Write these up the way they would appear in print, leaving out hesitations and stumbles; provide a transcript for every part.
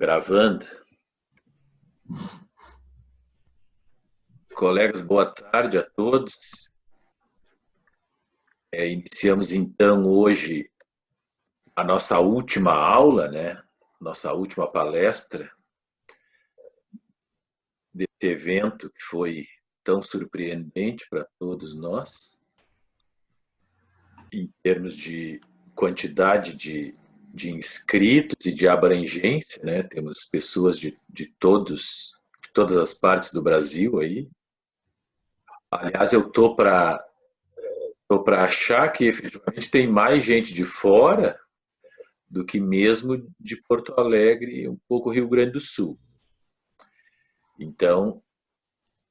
Gravando. Colegas, boa tarde a todos. Iniciamos então hoje a nossa última aula, né? Nossa última palestra desse evento que foi tão surpreendente para todos nós, em termos de quantidade de inscritos e de abrangência, né? Temos pessoas de todas as partes do Brasil aí. Aliás, eu tô para achar que efetivamente tem mais gente de fora do que mesmo de Porto Alegre e um pouco Rio Grande do Sul. Então,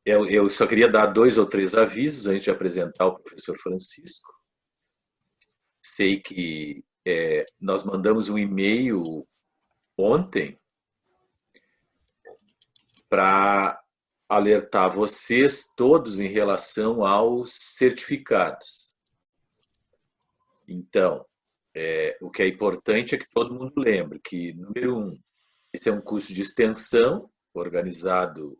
eu só queria dar 2 ou 3 avisos antes de apresentar o professor Francisco. Sei que nós mandamos um e-mail ontem para alertar vocês todos em relação aos certificados. Então, o que é importante é que todo mundo lembre que, número 1, esse é um curso de extensão organizado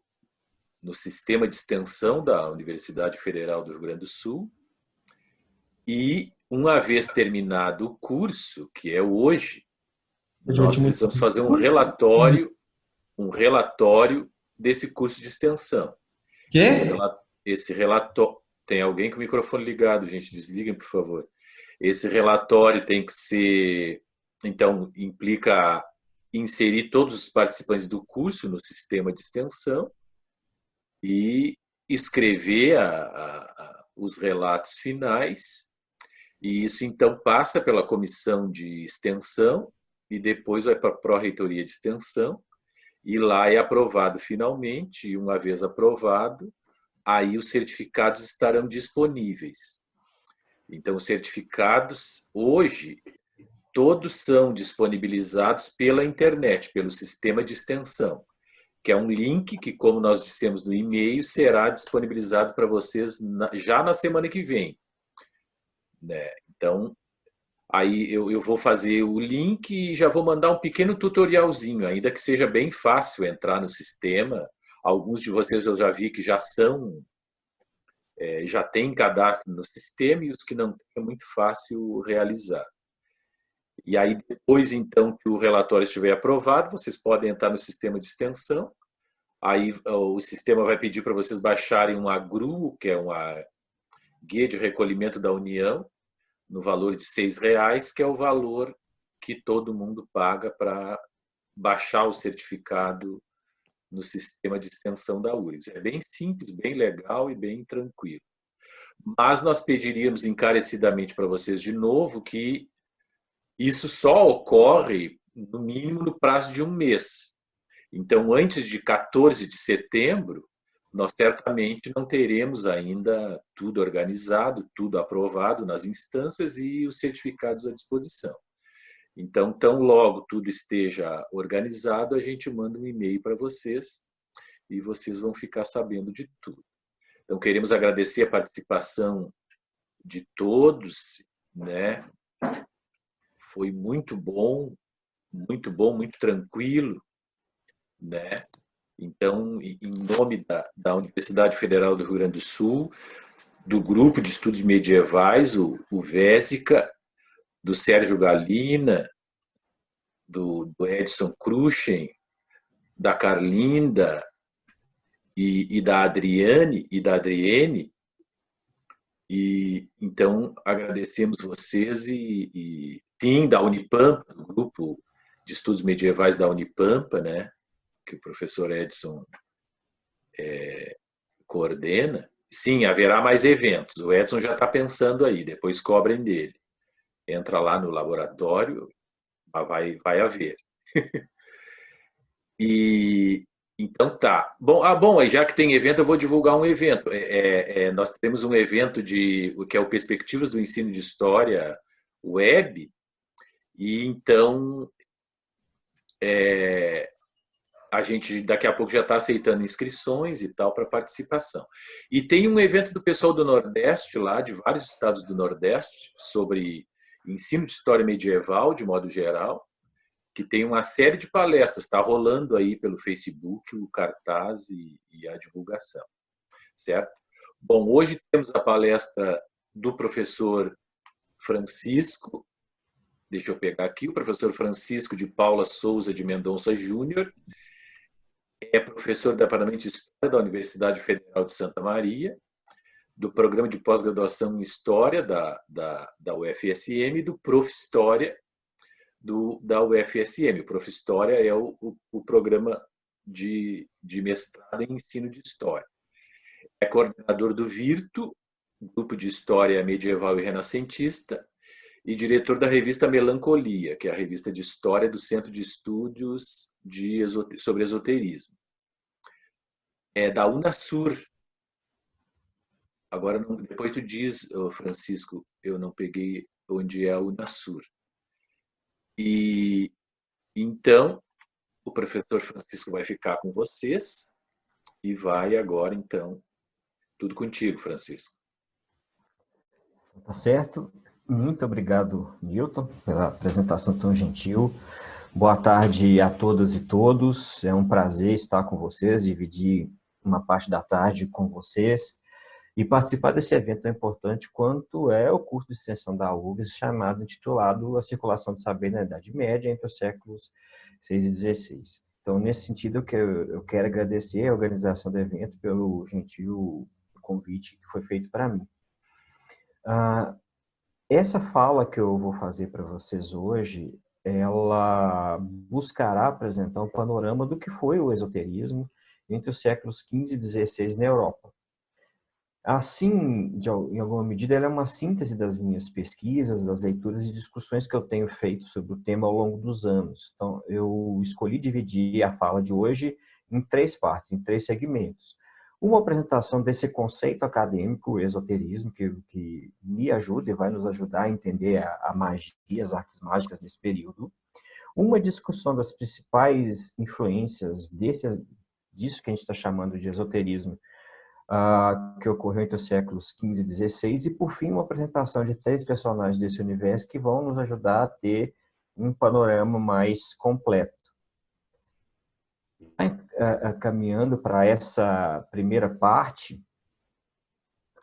no sistema de extensão da Universidade Federal do Rio Grande do Sul e, uma vez terminado o curso, que é hoje, nós precisamos fazer um relatório desse curso de extensão. Quê? Esse relatório... Tem alguém com o microfone ligado, gente? Desliguem, por favor. Esse relatório tem que ser... Então, implica inserir todos os participantes do curso no sistema de extensão e escrever os relatos finais. E isso, então, passa pela comissão de extensão e depois vai para a pró-reitoria de extensão. E lá é aprovado finalmente, e uma vez aprovado, aí os certificados estarão disponíveis. Então, os certificados, hoje, todos são disponibilizados pela internet, pelo sistema de extensão, que é um link que, como nós dissemos no e-mail, será disponibilizado para vocês já na semana que vem. Né? Então, aí eu vou fazer o link e já vou mandar um pequeno tutorialzinho, ainda que seja bem fácil entrar no sistema. Alguns de vocês eu já vi que já têm cadastro no sistema e os que não têm é muito fácil realizar. E aí depois, então, que o relatório estiver aprovado, vocês podem entrar no sistema de extensão. Aí o sistema vai pedir para vocês baixarem um AGRU, que é uma guia de recolhimento da União, no valor de R$ 6, que é o valor que todo mundo paga para baixar o certificado no sistema de extensão da URGS. É bem simples, bem legal e bem tranquilo. Mas nós pediríamos encarecidamente para vocês de novo que isso só ocorre, no mínimo, no prazo de um mês. Então, antes de 14 de setembro, nós certamente não teremos ainda tudo organizado, tudo aprovado nas instâncias e os certificados à disposição. Então, tão logo tudo esteja organizado, a gente manda um e-mail para vocês e vocês vão ficar sabendo de tudo. Então, queremos agradecer a participação de todos, né? Foi muito bom, muito tranquilo, né? Então, em nome da Universidade Federal do Rio Grande do Sul, do Grupo de Estudos Medievais, o VESICA, do Sérgio Galina, do Edson Cruchen, da Carlinda e da Adriane e da Adriene. E então agradecemos vocês e sim, da Unipampa, do Grupo de Estudos Medievais da Unipampa, né, que o professor Edson coordena. Sim, haverá mais eventos. O Edson já está pensando aí, depois cobrem dele. Entra lá no laboratório, vai haver. E então tá. Bom, aí já que tem evento, eu vou divulgar um evento. Nós temos um evento que é o Perspectivas do Ensino de História Web, e então a gente daqui a pouco já está aceitando inscrições e tal para participação. E tem um evento do pessoal do Nordeste lá, de vários estados do Nordeste, sobre ensino de história medieval, de modo geral. que tem uma série de palestras, está rolando aí pelo Facebook o cartaz e a divulgação, certo? Bom, hoje temos a palestra do professor Francisco, deixa eu pegar aqui, o professor Francisco de Paula Souza de Mendonça Júnior, é professor do Departamento de História da Universidade Federal de Santa Maria, do Programa de Pós-Graduação em História da UFSM e do Prof. História da UFSM. O Prof. História é o programa de mestrado em ensino de História. É coordenador do VIRTO, Grupo de História Medieval e Renascentista, e diretor da revista Melancolia, que é a revista de história do Centro de Estudos sobre Esoterismo. É da Unasur. Agora, depois tu diz, Francisco, eu não peguei onde é a Unasur. E então, o professor Francisco vai ficar com vocês e vai agora, então, tudo contigo, Francisco. Tá certo. Muito obrigado, Milton, pela apresentação tão gentil. Boa tarde a todas e todos. É um prazer estar com vocês, dividir uma parte da tarde com vocês e participar desse evento tão importante quanto é o curso de extensão da UFRGS, intitulado A Circulação do Saber na Idade Média entre os séculos VI e XVI. Então, nesse sentido, eu quero agradecer a organização do evento pelo gentil convite que foi feito para mim. Essa fala que eu vou fazer para vocês hoje, ela buscará apresentar um panorama do que foi o esoterismo entre os séculos XV e XVI na Europa. Assim, em alguma medida, ela é uma síntese das minhas pesquisas, das leituras e discussões que eu tenho feito sobre o tema ao longo dos anos. Então, eu escolhi dividir a fala de hoje em 3 partes, em 3 segmentos. Uma apresentação desse conceito acadêmico, o esoterismo, que me ajuda e vai nos ajudar a entender a magia, as artes mágicas nesse período. Uma discussão das principais influências disso que a gente está chamando de esoterismo, que ocorreu entre os séculos XV e XVI. E, por fim, uma apresentação de 3 personagens desse universo que vão nos ajudar a ter um panorama mais completo. Caminhando para essa primeira parte,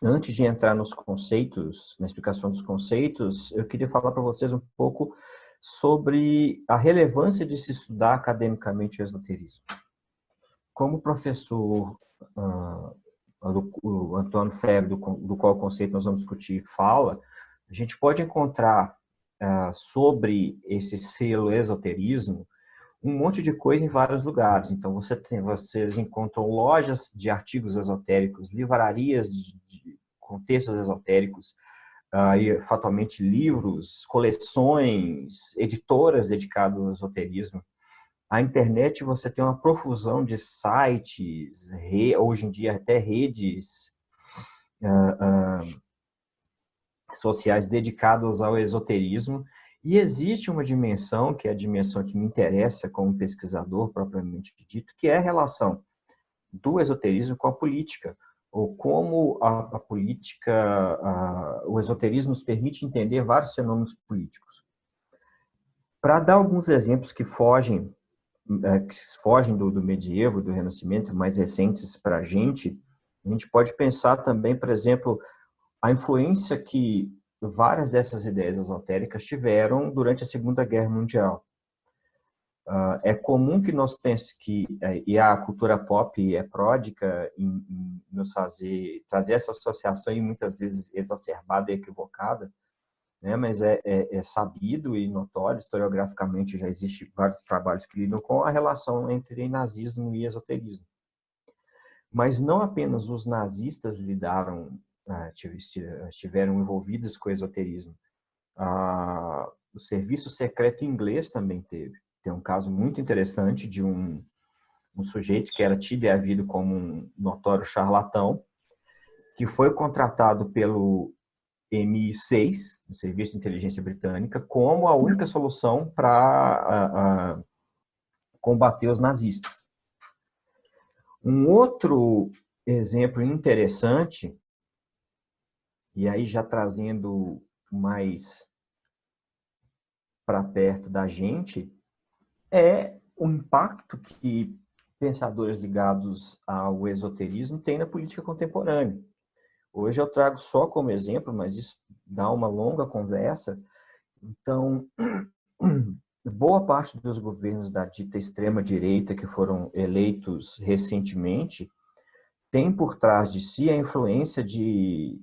antes de entrar nos conceitos, na explicação dos conceitos, eu queria falar para vocês um pouco sobre a relevância de se estudar academicamente o esoterismo. Como o professor o Antônio Febre, do qual o conceito nós vamos discutir, fala, a gente pode encontrar sobre esse selo esoterismo um monte de coisa em vários lugares. Então, vocês encontram lojas de artigos esotéricos, livrarias com textos esotéricos, e fatalmente livros, coleções, editoras dedicadas ao esoterismo. A internet, você tem uma profusão de sites, hoje em dia até redes sociais dedicadas ao esoterismo. E existe uma dimensão, que é a dimensão que me interessa como pesquisador propriamente dito, que é a relação do esoterismo com a política, ou como a política, o esoterismo nos permite entender vários fenômenos políticos. Para dar alguns exemplos que fogem do medievo, do Renascimento, mais recentes para a gente pode pensar também, por exemplo, a influência que várias dessas ideias esotéricas tiveram durante a Segunda Guerra Mundial. É comum que nós pensemos e a cultura pop é pródiga em nos trazer essa associação, e muitas vezes exacerbada e equivocada, né? Mas é sabido e notório, historiograficamente já existem vários trabalhos que lidam com a relação entre nazismo e esoterismo. Mas não apenas os nazistas estiveram envolvidos com o esoterismo. O serviço secreto inglês também teve. Tem um caso muito interessante de um sujeito que era tido e havido como um notório charlatão, que foi contratado pelo MI6, o Serviço de Inteligência Britânica, como a única solução para combater os nazistas. Um outro exemplo interessante, e aí já trazendo mais para perto da gente, é o impacto que pensadores ligados ao esoterismo têm na política contemporânea. Hoje eu trago só como exemplo, mas isso dá uma longa conversa. Então, boa parte dos governos da dita extrema-direita que foram eleitos recentemente tem por trás de si a influência de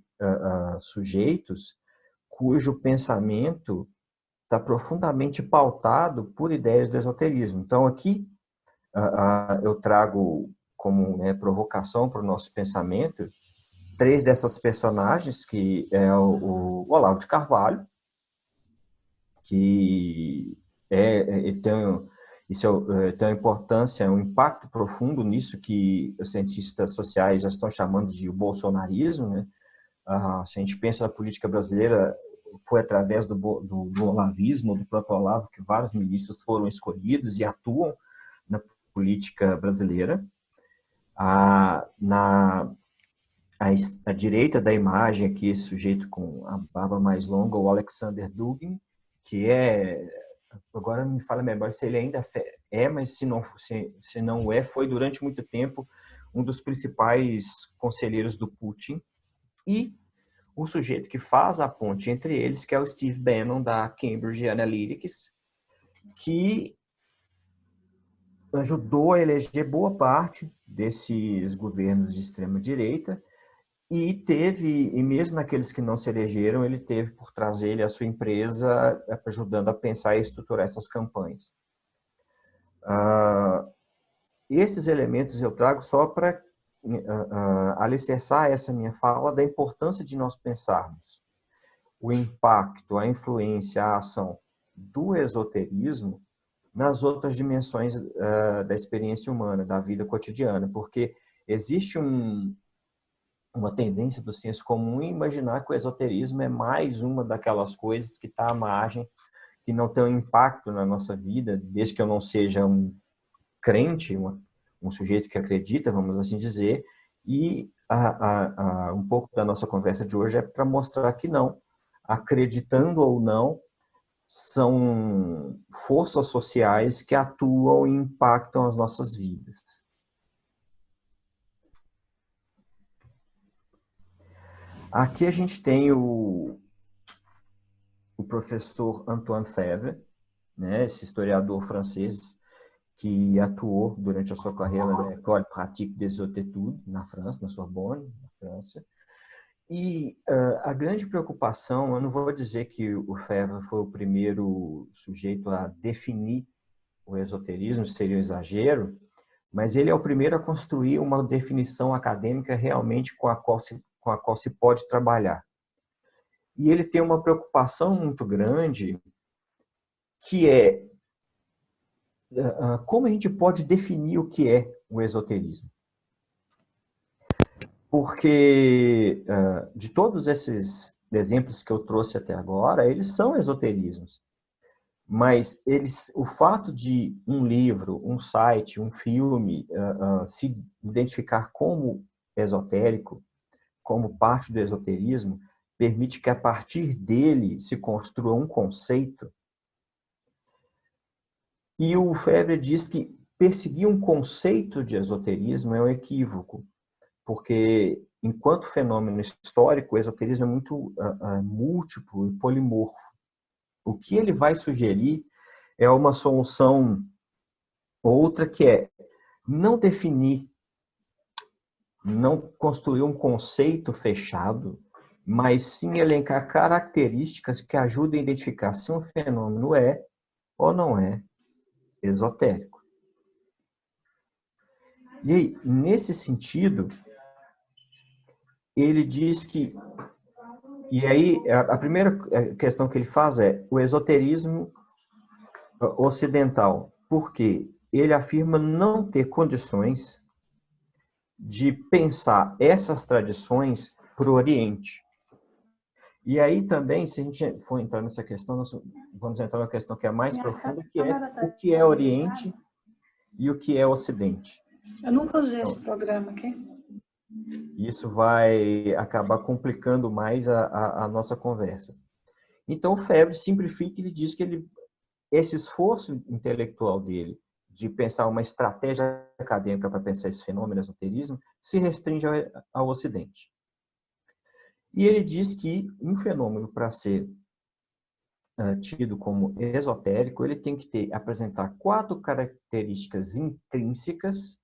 sujeitos cujo pensamento está profundamente pautado por ideias do esoterismo. Então, aqui eu trago como, né, provocação para o nosso pensamento três dessas personagens, que é o Olavo de Carvalho, que tem uma importância, um impacto profundo nisso que os cientistas sociais já estão chamando de bolsonarismo, né? Se a gente pensa na política brasileira, foi através do olavismo, do próprio Olavo, que vários ministros foram escolhidos e atuam na política brasileira. À direita da imagem aqui, esse sujeito com a barba mais longa, o Alexander Dugin, que agora me fala a memória se ele ainda mas se não é, foi durante muito tempo um dos principais conselheiros do Putin. E o sujeito que faz a ponte entre eles, que é o Steve Bannon, da Cambridge Analytica, que ajudou a eleger boa parte desses governos de extrema-direita e mesmo naqueles que não se elegeram, ele teve por trás dele a sua empresa ajudando a pensar e estruturar essas campanhas. Esses elementos eu trago só para alicerçar essa minha fala da importância de nós pensarmos o impacto, a influência, a ação do esoterismo nas outras dimensões da experiência humana, da vida cotidiana, porque existe uma tendência do senso comum em imaginar que o esoterismo é mais uma daquelas coisas que está à margem, que não tem um impacto na nossa vida, desde que eu não seja um crente, um sujeito que acredita, vamos assim dizer, e um pouco da nossa conversa de hoje é para mostrar que não, acreditando ou não, são forças sociais que atuam e impactam as nossas vidas. Aqui a gente tem o professor Antoine Febvre, né, esse historiador francês que atuou durante a sua carreira na École Pratique des Hautes Études, na França, na Sorbonne, na França. E a grande preocupação, eu não vou dizer que o Febvre foi o primeiro sujeito a definir o esoterismo, seria um exagero, mas ele é o primeiro a construir uma definição acadêmica realmente com a qual se pode trabalhar. E ele tem uma preocupação muito grande, que é como a gente pode definir o que é o esoterismo. Porque de todos esses exemplos que eu trouxe até agora, eles são esoterismos. Mas o fato de um livro, um site, um filme se identificar como esotérico, como parte do esoterismo, permite que a partir dele se construa um conceito. E o Febvre diz que perseguir um conceito de esoterismo é um equívoco, porque enquanto fenômeno histórico, o esoterismo é muito múltiplo e polimorfo. O que ele vai sugerir é uma solução outra, que é não definir, não construir um conceito fechado, mas sim elencar características que ajudem a identificar se um fenômeno é ou não é esotérico. E aí, nesse sentido, ele diz que... E aí, a primeira questão que ele faz é o esoterismo ocidental. Por quê? Ele afirma não ter condições de pensar essas tradições para o Oriente. E aí também, se a gente for entrar nessa questão, nós vamos entrar na questão que é mais profunda, que é o que é Oriente e o que é Ocidente. Eu nunca usei esse programa aqui. Isso vai acabar complicando mais a nossa conversa. Então, o Febvre simplifica e ele diz que esse esforço intelectual dele de pensar uma estratégia acadêmica para pensar esse fenômeno, esoterismo, se restringe ao Ocidente. E ele diz que um fenômeno, para ser tido como esotérico, ele tem que apresentar 4 características intrínsecas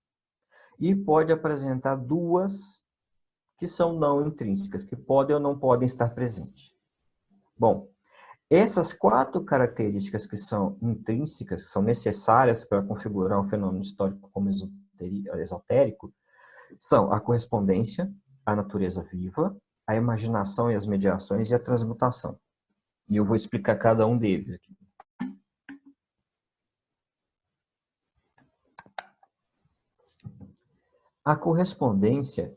e pode apresentar 2 que são não intrínsecas, que podem ou não podem estar presentes. Bom, essas 4 características que são intrínsecas, são necessárias para configurar um fenômeno histórico como esotérico, são a correspondência, a natureza viva, a imaginação e as mediações e a transmutação. E eu vou explicar cada um deles aqui. A correspondência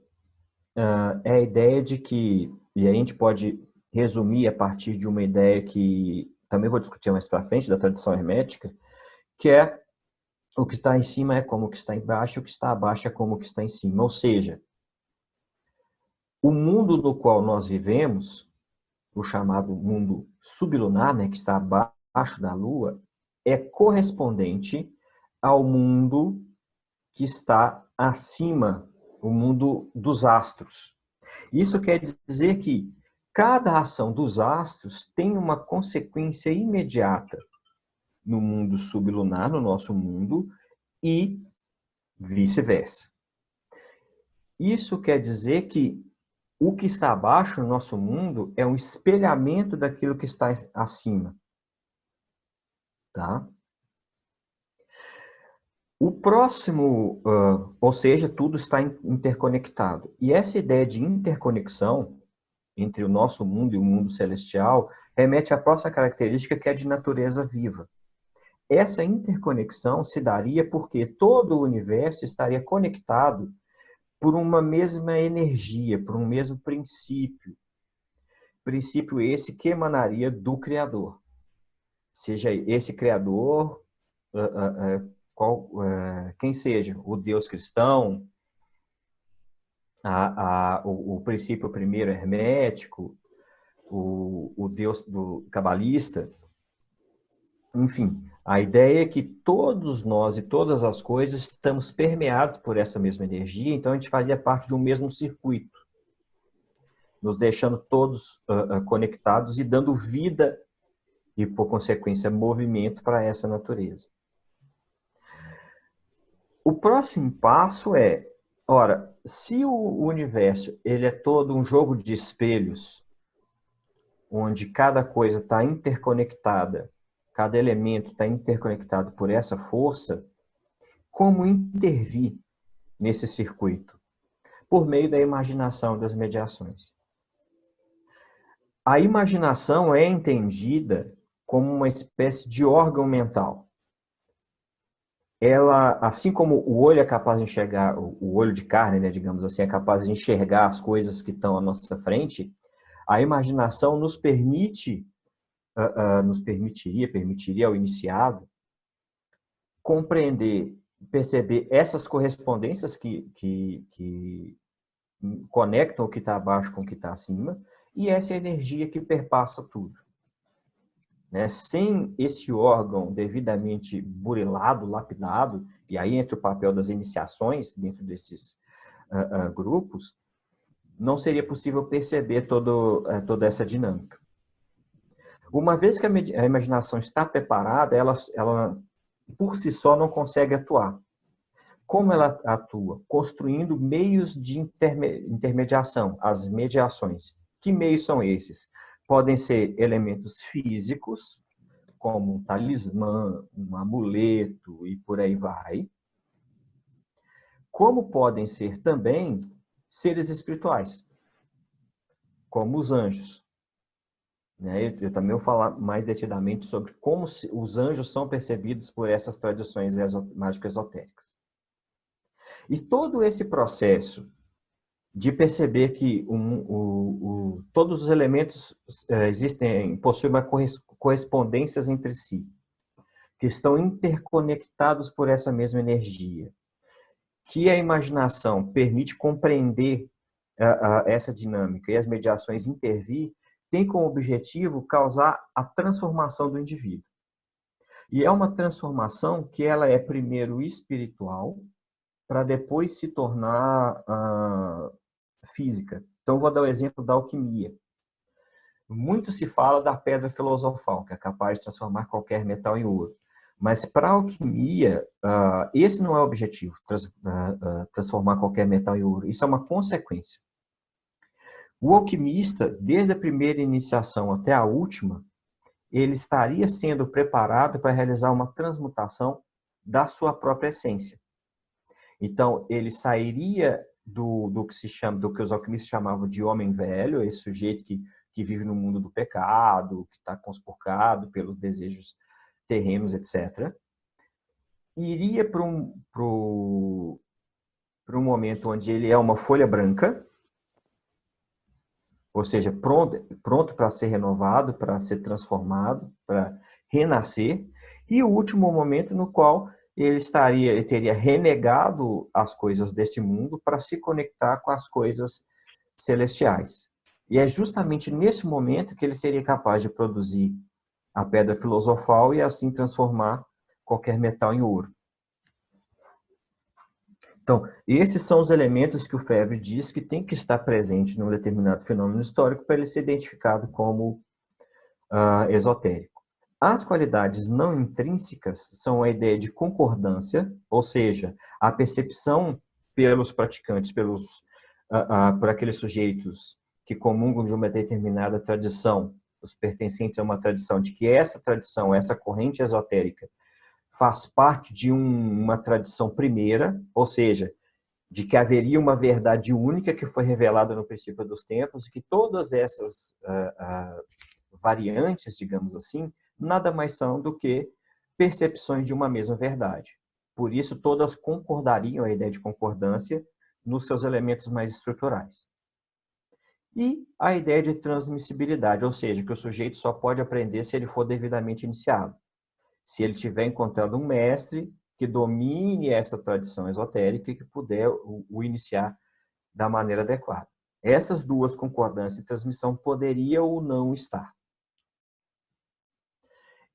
é a ideia de que, e a gente pode resumir a partir de uma ideia que também vou discutir mais para frente, da tradição hermética, que é o que está em cima é como o que está embaixo, o que está abaixo é como o que está em cima. Ou seja, o mundo no qual nós vivemos, o chamado mundo sublunar, né, que está abaixo da Lua, é correspondente ao mundo que está acima, o mundo dos astros. Isso quer dizer que cada ação dos astros tem uma consequência imediata no mundo sublunar, no nosso mundo, e vice-versa. Isso quer dizer que o que está abaixo no nosso mundo é um espelhamento daquilo que está acima. Tá? O próximo, ou seja, tudo está interconectado. E essa ideia de interconexão entre o nosso mundo e o mundo celestial remete à próxima característica, que é de natureza viva. Essa interconexão se daria porque todo o universo estaria conectado por uma mesma energia, por um mesmo princípio. Princípio esse que emanaria do Criador. Seja esse Criador, quem seja, o Deus cristão, o princípio primeiro hermético, o Deus do cabalista, enfim, a ideia é que todos nós e todas as coisas estamos permeados por essa mesma energia, então a gente fazia parte de um mesmo circuito, nos deixando todos conectados e dando vida e, por consequência, movimento para essa natureza. O próximo passo é, ora, se o universo ele é todo um jogo de espelhos, onde cada coisa está interconectada, cada elemento está interconectado por essa força, como intervir nesse circuito? Por meio da imaginação, das mediações. A imaginação é entendida como uma espécie de órgão mental. Ela, assim como o olho é capaz de enxergar, o olho de carne, né, digamos assim, é capaz de enxergar as coisas que estão à nossa frente, a imaginação nos permitiria ao iniciado compreender, perceber essas correspondências que conectam o que está abaixo com o que está acima, e essa energia que perpassa tudo. Né? Sem esse órgão devidamente burilado, lapidado, e aí entra o papel das iniciações dentro desses grupos, não seria possível perceber toda essa dinâmica. Uma vez que a imaginação está preparada, ela por si só não consegue atuar. Como ela atua? Construindo meios de intermediação, as mediações. Que meios são esses? Podem ser elementos físicos, como um talismã, um amuleto e por aí vai. Como podem ser também seres espirituais, como os anjos. Eu também vou falar mais detidamente sobre como os anjos são percebidos por essas tradições mágico-esotéricas. E todo esse processo de perceber que todos os elementos possuem uma correspondências entre si, que estão interconectados por essa mesma energia, que a imaginação permite compreender essa dinâmica e as mediações intervir, tem como objetivo causar a transformação do indivíduo. E é uma transformação que ela é primeiro espiritual, para depois se tornar física. Então, vou dar o exemplo da alquimia. Muito se fala da pedra filosofal, que é capaz de transformar qualquer metal em ouro. Mas para a alquimia, esse não é o objetivo, transformar qualquer metal em ouro. Isso é uma consequência. O alquimista, desde a primeira iniciação até a última, ele estaria sendo preparado para realizar uma transmutação da sua própria essência. Então, ele sairia do que os alquimistas chamavam de homem velho, esse sujeito que vive no mundo do pecado, que está conspurcado pelos desejos terrenos, etc. Iria para um momento onde ele é uma folha branca, ou seja, pronto para ser renovado, para ser transformado, para renascer, e o último momento no qual ele teria renegado as coisas desse mundo para se conectar com as coisas celestiais. E é justamente nesse momento que ele seria capaz de produzir a pedra filosofal e assim transformar qualquer metal em ouro. Então, esses são os elementos que o Febvre diz que tem que estar presente num determinado fenômeno histórico para ele ser identificado como esotérico. As qualidades não intrínsecas são a ideia de concordância, ou seja, a percepção pelos praticantes, por aqueles sujeitos que comungam de uma determinada tradição, os pertencentes a uma tradição, de que essa tradição, essa corrente esotérica, faz parte de uma tradição primeira, ou seja, de que haveria uma verdade única que foi revelada no princípio dos tempos, e que todas essas variantes, digamos assim, nada mais são do que percepções de uma mesma verdade. Por isso, todas concordariam, a ideia de concordância, nos seus elementos mais estruturais. E a ideia de transmissibilidade, ou seja, que o sujeito só pode aprender se ele for devidamente iniciado. Se ele tiver encontrado um mestre que domine essa tradição esotérica e que puder o iniciar da maneira adequada. Essas duas, concordância e transmissão, poderia ou não estar.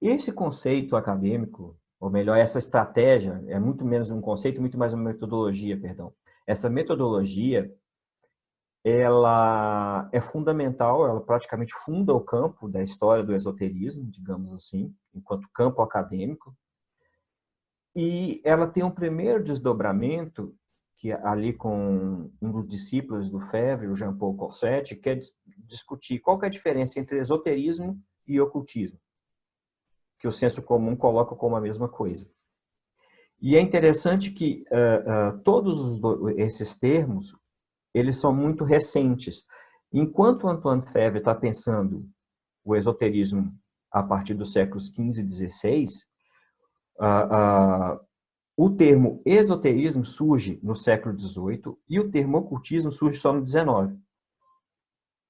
Esse conceito acadêmico, ou melhor, essa estratégia, é muito menos um conceito, muito mais uma metodologia, perdão. Essa metodologia, ela é fundamental, ela praticamente funda o campo da história do esoterismo, digamos assim, enquanto campo acadêmico. E ela tem um primeiro desdobramento, que ali com um dos discípulos do Febvre, o Jean-Paul Courcette, que é discutir qual que é a diferença entre esoterismo e ocultismo, que o senso comum coloca como a mesma coisa. E é interessante que todos esses termos, eles são muito recentes. Enquanto Antoine Febvre está pensando o esoterismo a partir dos séculos XV e XVI, o termo esoterismo surge no século XVIII e o termo ocultismo surge só no XIX.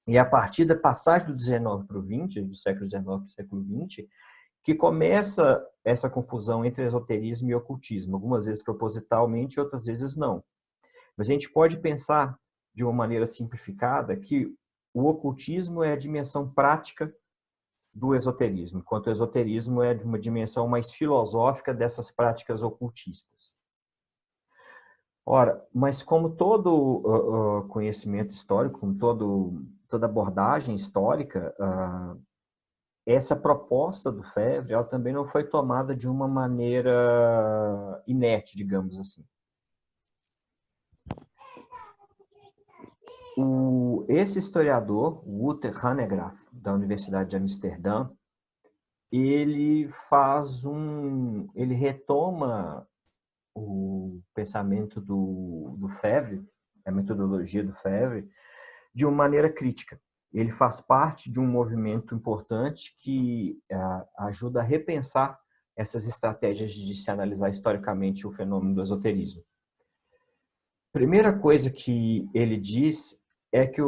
E a partir da passagem do XIX para o XX, do século XIX para o século XX, que começa essa confusão entre esoterismo e ocultismo, algumas vezes propositalmente, outras vezes não. Mas a gente pode pensar de uma maneira simplificada que o ocultismo é a dimensão prática do esoterismo, enquanto o esoterismo é de uma dimensão mais filosófica dessas práticas ocultistas. Ora, mas como todo conhecimento histórico, como toda abordagem histórica, essa proposta do Febvre, ela também não foi tomada de uma maneira inerte, digamos assim. Esse historiador, Wouter Hanegraaff, da Universidade de Amsterdã, ele retoma o pensamento do Febvre, a metodologia do Febvre, de uma maneira crítica. Ele faz parte de um movimento importante que ajuda a repensar essas estratégias de se analisar historicamente o fenômeno do esoterismo. Primeira coisa que ele diz é que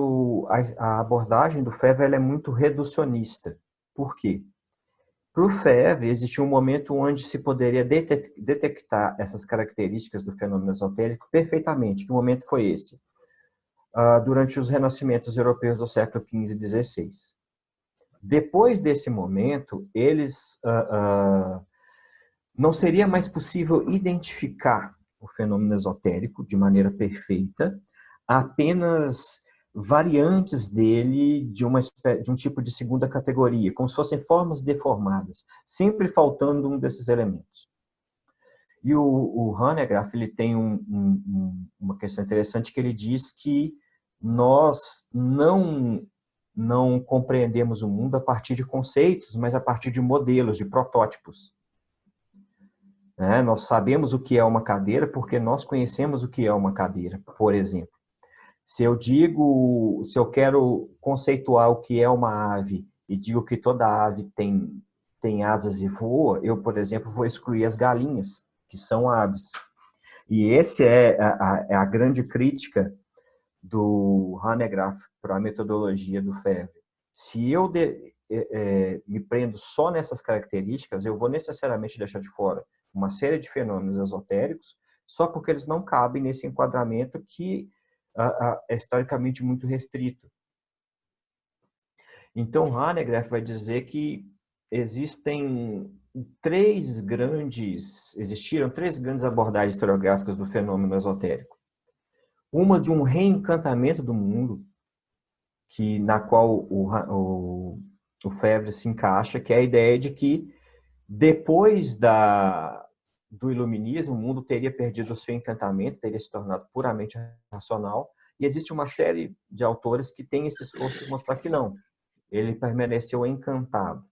a abordagem do Febvre é muito reducionista. Por quê? Para o Febvre, existia um momento onde se poderia detectar essas características do fenômeno esotérico perfeitamente. Que momento foi esse? Durante os renascimentos europeus do século XV e XVI. Depois desse momento, eles Não seria mais possível identificar o fenômeno esotérico de maneira perfeita, apenas variantes dele de um tipo de segunda categoria, como se fossem formas deformadas, sempre faltando um desses elementos. E o Hanegraaff, ele tem uma questão interessante, que ele diz que nós não compreendemos o mundo a partir de conceitos, mas a partir de modelos, de protótipos. Nós sabemos o que é uma cadeira porque nós conhecemos o que é uma cadeira, por exemplo. Se eu quero conceituar o que é uma ave e digo que toda ave tem asas e voa, eu, por exemplo, vou excluir as galinhas, que são aves. E esse é a grande crítica do Hanegraaff para a metodologia do Febvre. Se eu me prendo só nessas características, eu vou necessariamente deixar de fora uma série de fenômenos esotéricos, só porque eles não cabem nesse enquadramento que é historicamente muito restrito. Então, Hanegraaff vai dizer que existiram três grandes abordagens historiográficas do fenômeno esotérico. Uma de um reencantamento do mundo, na qual o Febvre se encaixa, que é a ideia de que depois do iluminismo, o mundo teria perdido o seu encantamento, teria se tornado puramente racional, e existe uma série de autores que têm esse esforço de mostrar que não, ele permaneceu encantado.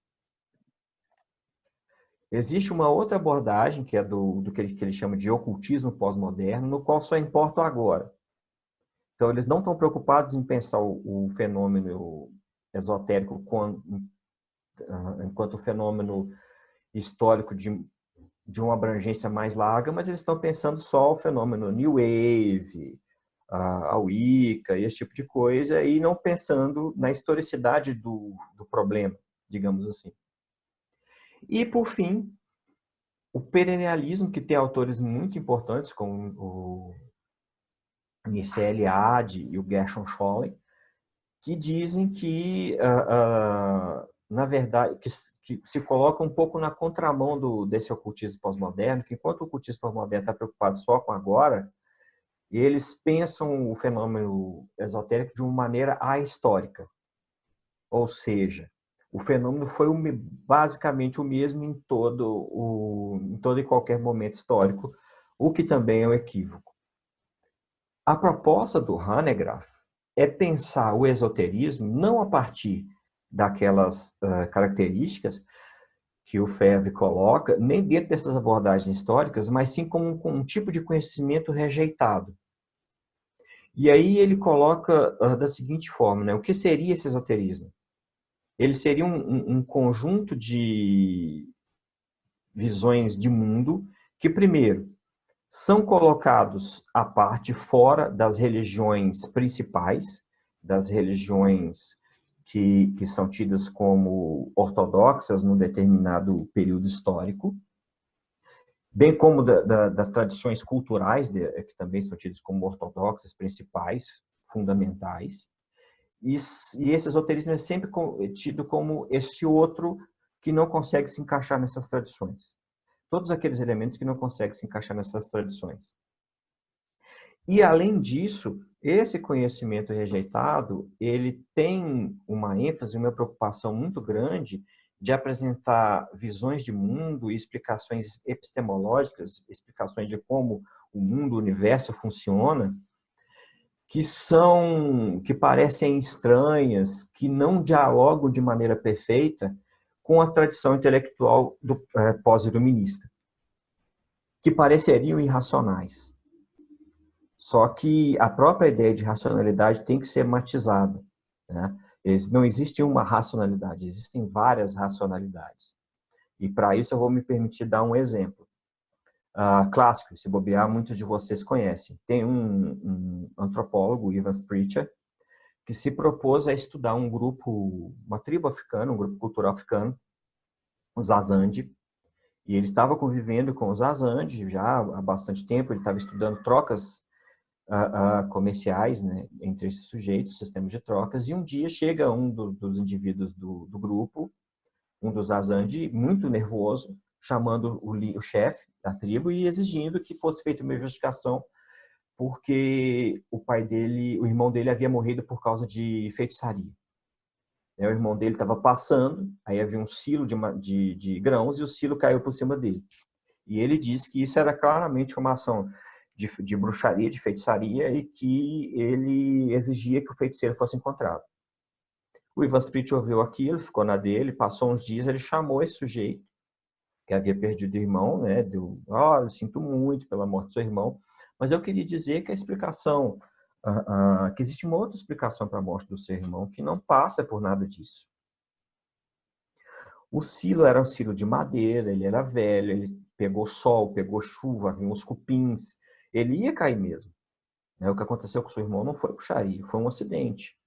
Existe uma outra abordagem, que é do que ele chama de ocultismo pós-moderno, no qual só importa o agora. Então, eles não estão preocupados em pensar o fenômeno esotérico enquanto fenômeno histórico de uma abrangência mais larga, mas eles estão pensando só o fenômeno New Wave, a Wicca, esse tipo de coisa, e não pensando na historicidade do problema, digamos assim. E, por fim, o perennialismo, que tem autores muito importantes, como o Mircea Eliade e o Gershon Scholem, que dizem que, na verdade, que se coloca um pouco na contramão desse ocultismo pós-moderno, que enquanto o ocultismo pós-moderno está preocupado só com agora, eles pensam o fenômeno esotérico de uma maneira ahistórica. Ou seja, o fenômeno foi basicamente o mesmo em todo e qualquer momento histórico, o que também é um equívoco. A proposta do Hanegraaff é pensar o esoterismo não a partir daquelas características que o Febvre coloca, nem dentro dessas abordagens históricas, mas sim como um tipo de conhecimento rejeitado. E aí ele coloca da seguinte forma, né? O que seria esse esoterismo? Ele seria um conjunto de visões de mundo que, primeiro, são colocados à parte fora das religiões principais, das religiões que são tidas como ortodoxas num determinado período histórico, bem como das tradições culturais, que também são tidas como ortodoxas principais, fundamentais. E esse esoterismo é sempre tido como esse outro que não consegue se encaixar nessas tradições. Todos aqueles elementos que não conseguem se encaixar nessas tradições. E, além disso, esse conhecimento rejeitado, ele tem uma ênfase, uma preocupação muito grande de apresentar visões de mundo e explicações epistemológicas, explicações de como o mundo, o universo funciona, que parecem estranhas, que não dialogam de maneira perfeita com a tradição intelectual do pós-iluminista, que pareceriam irracionais. Só que a própria ideia de racionalidade tem que ser matizada, né? Não existe uma racionalidade, existem várias racionalidades. E para isso eu vou me permitir dar um exemplo. Clássico, se bobear, muitos de vocês conhecem. Tem um antropólogo, Ivan Pritchard, que se propôs a estudar uma tribo africana, um grupo cultural africano, os Azande, e ele estava convivendo com os Azande já há bastante tempo, ele estava estudando trocas comerciais, né, entre esses sujeitos, sistemas de trocas, e um dia chega um dos indivíduos do grupo, um dos Azande, muito nervoso, chamando o chefe da tribo e exigindo que fosse feita uma investigação porque o pai dele, o irmão dele havia morrido por causa de feitiçaria. O irmão dele estava passando, aí havia um silo de grãos e o silo caiu por cima dele. E ele disse que isso era claramente uma ação de bruxaria, de feitiçaria, e que ele exigia que o feiticeiro fosse encontrado. O Ivan Sprit ouviu aquilo, ficou na dele, passou uns dias, ele chamou esse sujeito, que havia perdido o irmão, né? Eu sinto muito pela morte do seu irmão, mas eu queria dizer que a explicação, que existe uma outra explicação para a morte do seu irmão, que não passa por nada disso. O silo era um silo de madeira, ele era velho, ele pegou sol, pegou chuva, havia uns cupins, ele ia cair mesmo. O que aconteceu com o seu irmão não foi bruxaria, foi um acidente.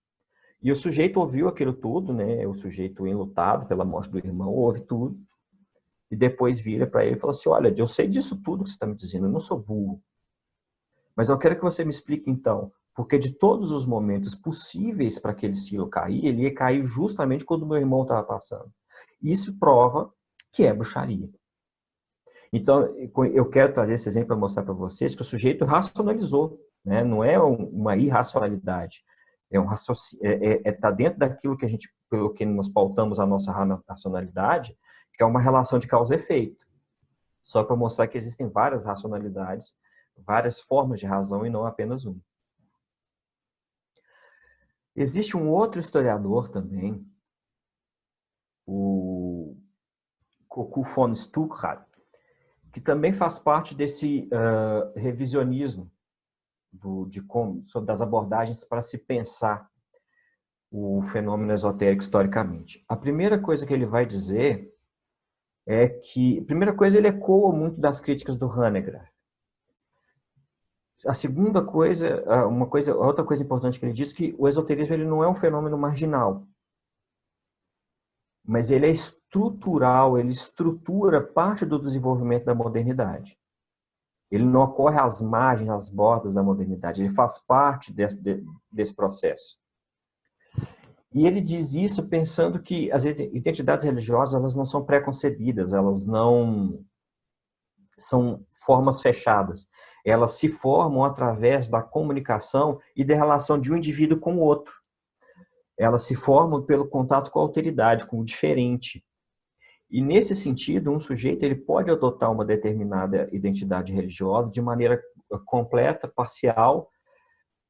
E o sujeito ouviu aquilo tudo, né? O sujeito enlutado pela morte do irmão, ouve tudo, e depois vira para ele e fala assim, olha, eu sei disso tudo que você está me dizendo, eu não sou burro. Mas eu quero que você me explique então, porque de todos os momentos possíveis para aquele silo cair, ele ia cair justamente quando meu irmão estava passando. Isso prova que é bruxaria. Então, eu quero trazer esse exemplo para mostrar para vocês que o sujeito racionalizou, né? Não é uma irracionalidade. Tá dentro daquilo que pelo que nós pautamos a nossa racionalidade, que é uma relação de causa e efeito. Só para mostrar que existem várias racionalidades, várias formas de razão e não apenas uma. Existe um outro historiador também, o Koku von Stuckrad, que também faz parte desse revisionismo sobre das abordagens para se pensar o fenômeno esotérico historicamente. A primeira coisa que ele vai dizer é que, primeira coisa, ele ecoa muito das críticas do Hanegraaff. A segunda coisa, outra coisa importante que ele diz que o esoterismo ele não é um fenômeno marginal, mas ele é estrutural, ele estrutura parte do desenvolvimento da modernidade. Ele não ocorre às margens, às bordas da modernidade, ele faz parte desse processo. E ele diz isso pensando que as identidades religiosas elas não são pré-concebidas, elas não são formas fechadas. Elas se formam através da comunicação e da relação de um indivíduo com o outro. Elas se formam pelo contato com a alteridade, com o diferente. E nesse sentido, um sujeito ele pode adotar uma determinada identidade religiosa de maneira completa, parcial,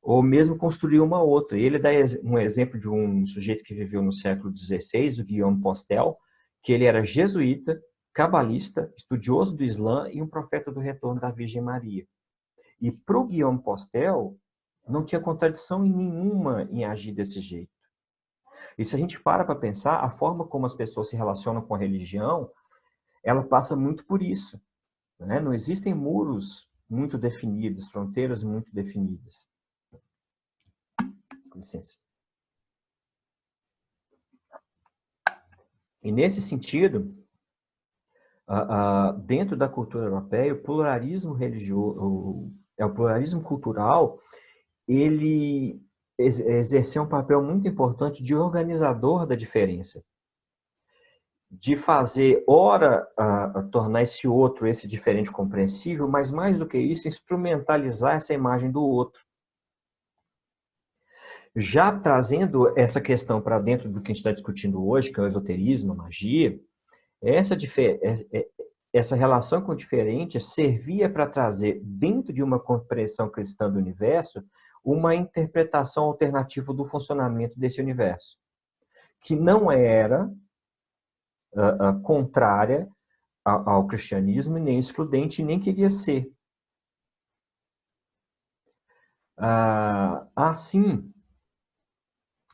ou mesmo construir uma outra. Ele dá um exemplo de um sujeito que viveu no século XVI, o Guillaume Postel, que ele era jesuíta, cabalista, estudioso do Islã e um profeta do retorno da Virgem Maria. E para o Guillaume Postel, não tinha contradição nenhuma em agir desse jeito. E se a gente para pensar, a forma como as pessoas se relacionam com a religião, ela passa muito por isso. Né? Não existem muros muito definidos, fronteiras muito definidas. Com licença. E nesse sentido, dentro da cultura europeia, o pluralismo religioso, o pluralismo cultural, ele exerceu um papel muito importante de organizador da diferença. De fazer, ora, tornar esse outro, esse diferente compreensível, mas mais do que isso, instrumentalizar essa imagem do outro. Já trazendo essa questão para dentro do que a gente está discutindo hoje, que é o esoterismo, a magia, essa relação com o diferente servia para trazer, dentro de uma compreensão cristã do universo, uma interpretação alternativa do funcionamento desse universo, que não era contrária ao cristianismo, nem excludente, nem queria ser. Assim,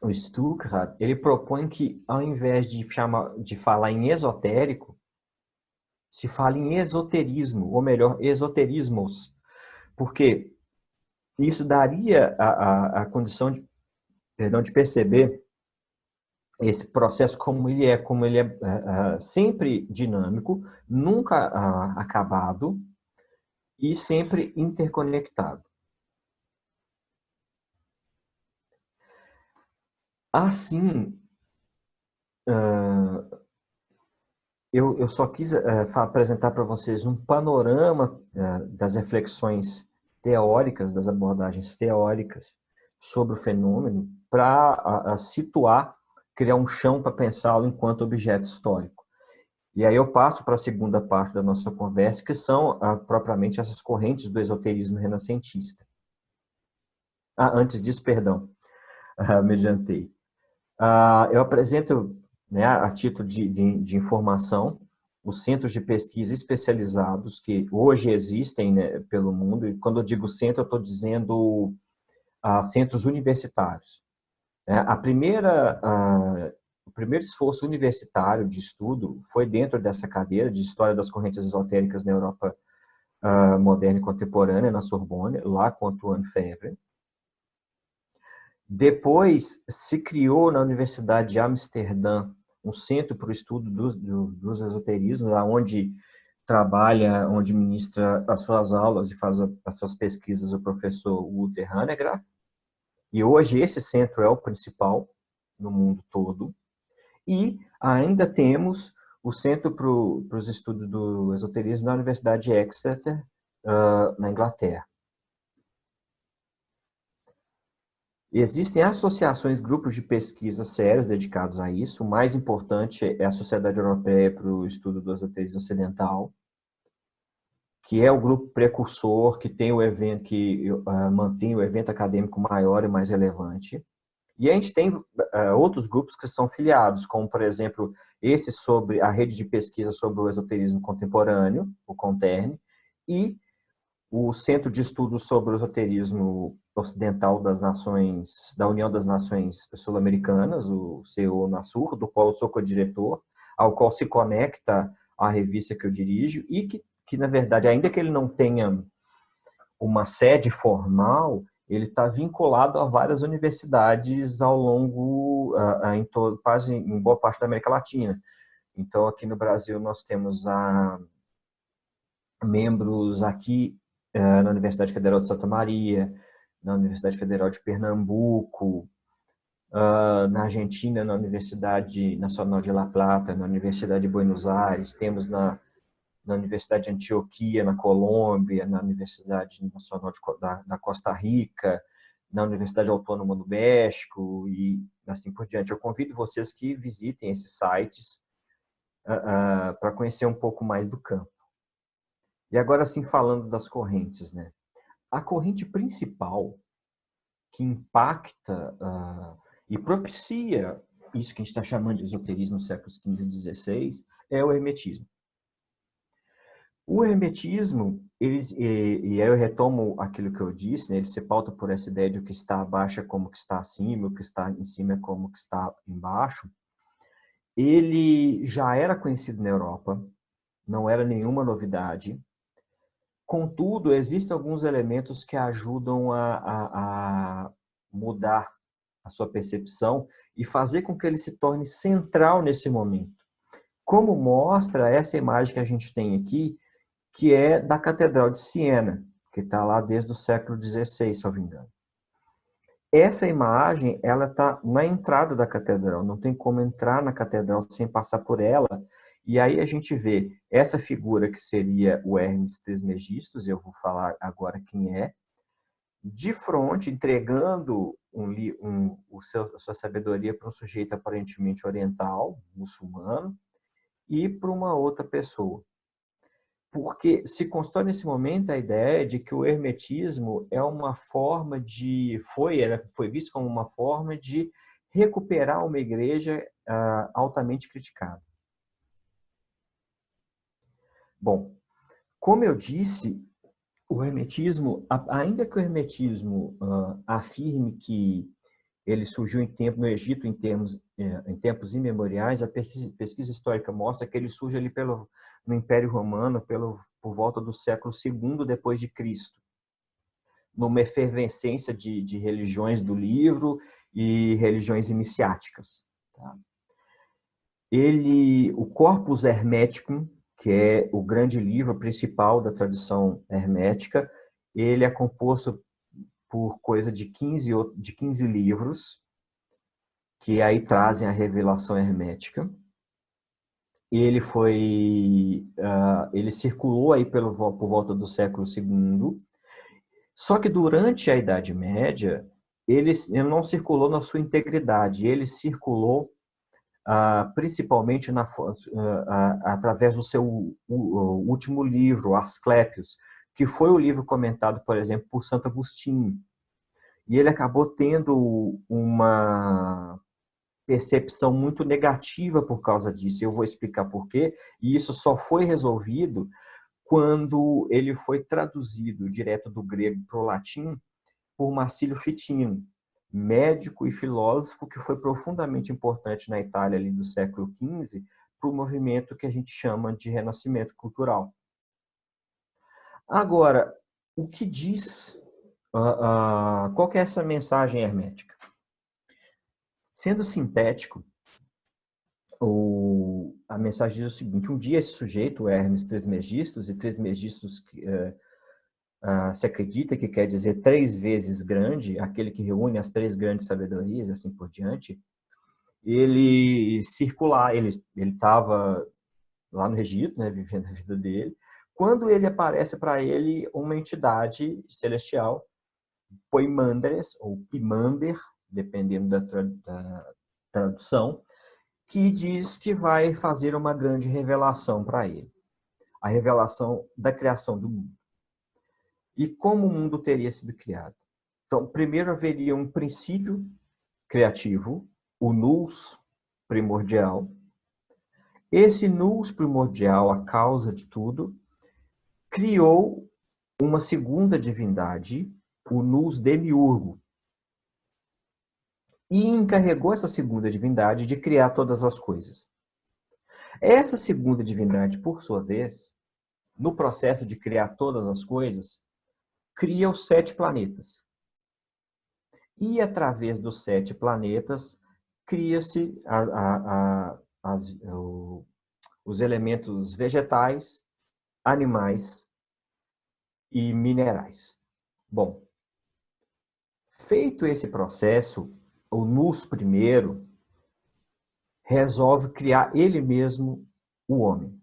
o Stuckrad, ele propõe que, ao invés de falar em esotérico, se fala em esoterismo, ou melhor, esoterismos, porque isso daria a condição de perceber esse processo como ele é sempre dinâmico, nunca acabado e sempre interconectado. Assim, eu só quis apresentar para vocês um panorama das reflexões teóricas, das abordagens teóricas sobre o fenômeno, para situar, criar um chão para pensá-lo enquanto objeto histórico. E aí eu passo para a segunda parte da nossa conversa, que são propriamente essas correntes do esoterismo renascentista. Antes disso, perdão, me adiantei. Eu apresento, né, a título de informação, os centros de pesquisa especializados que hoje existem, né, pelo mundo. E quando eu digo centro, eu estou dizendo centros universitários. O primeiro esforço universitário de estudo foi dentro dessa cadeira de História das Correntes Esotéricas na Europa moderna e contemporânea, na Sorbonne, lá com Antoine Febvre. Depois se criou na Universidade de Amsterdã um centro para o estudo dos esoterismos, onde trabalha, onde ministra as suas aulas e faz as suas pesquisas o professor Walter Hanegraaff. E hoje esse centro é o principal no mundo todo. E ainda temos o Centro para os Estudos do Esoterismo na Universidade de Exeter, na Inglaterra. Existem associações, grupos de pesquisa sérios dedicados a isso. O mais importante é a Sociedade Europeia para o Estudo do Esoterismo Ocidental, que é o grupo precursor, que tem o evento, que mantém o evento acadêmico maior e mais relevante. E a gente tem outros grupos que são filiados, como, por exemplo, esse sobre a rede de pesquisa sobre o esoterismo contemporâneo, o CONTERN, e o Centro de Estudos sobre o Esoterismo Ocidental das Nações, da União das Nações Sul-Americanas, o CEU-NASUR, do qual eu sou co-diretor, ao qual se conecta a revista que eu dirijo, e que, na verdade, ainda que ele não tenha uma sede formal, ele está vinculado a várias universidades ao longo, quase em boa parte da América Latina. Então, aqui no Brasil, nós temos membros aqui na Universidade Federal de Santa Maria, na Universidade Federal de Pernambuco, na Argentina, na Universidade Nacional de La Plata, na Universidade de Buenos Aires, temos na Universidade de Antioquia, na Colômbia, na Universidade Nacional da Costa Rica, na Universidade Autônoma do México e assim por diante. Eu convido vocês que visitem esses sites para conhecer um pouco mais do campo. E agora, sim, falando das correntes, né? A corrente principal que impacta e propicia isso que a gente está chamando de esoterismo nos séculos XV e XVI é o hermetismo. O hermetismo, e aí eu retomo aquilo que eu disse, né, ele se pauta por essa ideia de o que está abaixo é como o que está acima, o que está em cima é como o que está embaixo. Ele já era conhecido na Europa, não era nenhuma novidade. Contudo, existem alguns elementos que ajudam a mudar a sua percepção e fazer com que ele se torne central nesse momento. Como mostra essa imagem que a gente tem aqui, que é da Catedral de Siena, que está lá desde o século XVI, se eu não me engano. Essa imagem, ela está na entrada da catedral, não tem como entrar na catedral sem passar por ela, e aí a gente vê essa figura que seria o Hermes Trismegistus, eu vou falar agora quem é, de frente, entregando a sua sabedoria para um sujeito aparentemente oriental, muçulmano, e para uma outra pessoa. Porque se constrói nesse momento a ideia de que o hermetismo é uma forma foi visto como uma forma de recuperar uma igreja altamente criticada. Bom, como eu disse, o hermetismo, ainda que o hermetismo afirme que ele surgiu no Egito em tempos imemoriais, a pesquisa histórica mostra que ele surge ali no Império Romano por volta do século II depois de Cristo, numa efervescência de religiões do livro e religiões iniciáticas. Tá? O Corpus Hermeticum, que é o grande livro principal da tradição hermética, ele é composto por coisa de 15 livros, que aí trazem a revelação hermética. ele circulou aí por volta do século II, só que durante a Idade Média, ele não circulou na sua integridade, ele circulou principalmente através do seu último livro, Asclépios, que foi o livro comentado, por exemplo, por Santo Agostinho. E ele acabou tendo uma percepção muito negativa por causa disso. Eu vou explicar por quê. E isso só foi resolvido quando ele foi traduzido direto do grego para o latim por Marcílio Ficino, médico e filósofo que foi profundamente importante na Itália ali do século XV para o movimento que a gente chama de renascimento cultural. Agora, o que diz, qual que é essa mensagem hermética? Sendo sintético, a mensagem diz o seguinte: um dia esse sujeito, Hermes Trismegistus, e Trismegistus se acredita que quer dizer 3 vezes grande, aquele que reúne as 3 grandes sabedorias, e assim por diante, ele circular, ele estava lá no Egito, né, vivendo a vida dele, quando ele aparece para ele uma entidade celestial, Poimandres, ou Pimander, dependendo da tradução, que diz que vai fazer uma grande revelação para ele. A revelação da criação do mundo. E como o mundo teria sido criado? Então, primeiro haveria um princípio criativo, o nous primordial. Esse nous primordial, a causa de tudo, criou uma segunda divindade, o nous demiurgo, e encarregou essa segunda divindade de criar todas as coisas. Essa segunda divindade, por sua vez, no processo de criar todas as coisas, cria os 7 planetas. E através dos 7 planetas, cria-se os elementos vegetais, animais e minerais. Bom, feito esse processo, o nous primeiro resolve criar ele mesmo o homem.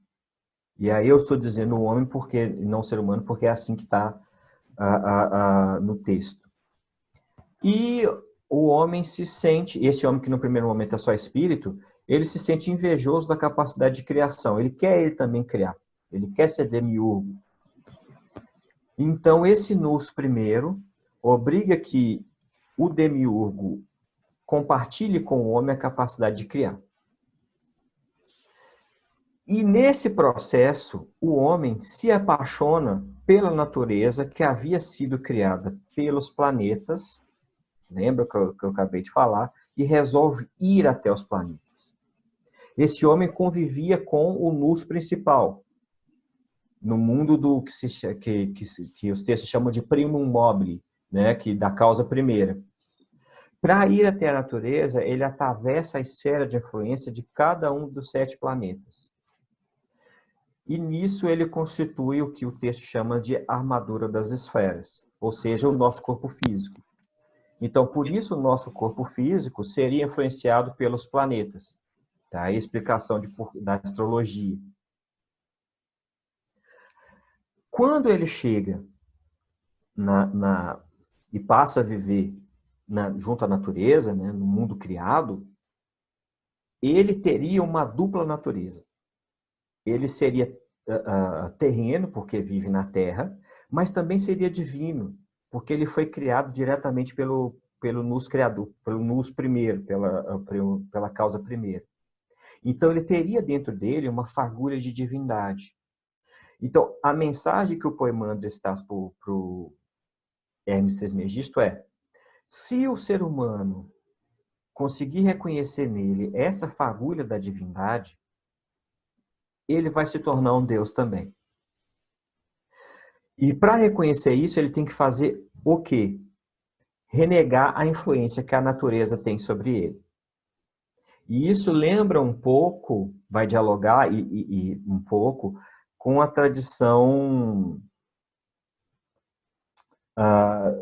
E aí eu estou dizendo o homem porque não ser humano, porque é assim que está no texto. E o homem se sente, esse homem que no primeiro momento é só espírito, ele se sente invejoso da capacidade de criação. Ele quer também criar. Ele quer ser demiurgo. Então esse nous primeiro obriga que o demiurgo compartilhe com o homem a capacidade de criar. E nesse processo, o homem se apaixona pela natureza que havia sido criada pelos planetas, lembra que eu acabei de falar, e resolve ir até os planetas. Esse homem convivia com o nous principal, no mundo do que os textos chamam de primum mobile, né, que da causa primeira. Para ir até a natureza, ele atravessa a esfera de influência de cada um dos 7 planetas. E nisso ele constitui o que o texto chama de armadura das esferas, ou seja, o nosso corpo físico. Então, por isso, o nosso corpo físico seria influenciado pelos planetas. Tá? A explicação da astrologia. Quando ele chega e passa a viver junto à natureza, né, no mundo criado, ele teria uma dupla natureza. Ele seria terreno, porque vive na terra, mas também seria divino, porque ele foi criado diretamente pelo nous criador, pelo nous primeiro, pela causa primeira. Então, ele teria dentro dele uma fagulha de divindade. Então, a mensagem que o Poimandres traz para o Hermes Trismegisto é: se o ser humano conseguir reconhecer nele essa fagulha da divindade, ele vai se tornar um Deus também. E para reconhecer isso, ele tem que fazer o quê? Renegar a influência que a natureza tem sobre ele. E isso lembra um pouco, vai dialogar e um pouco com a tradição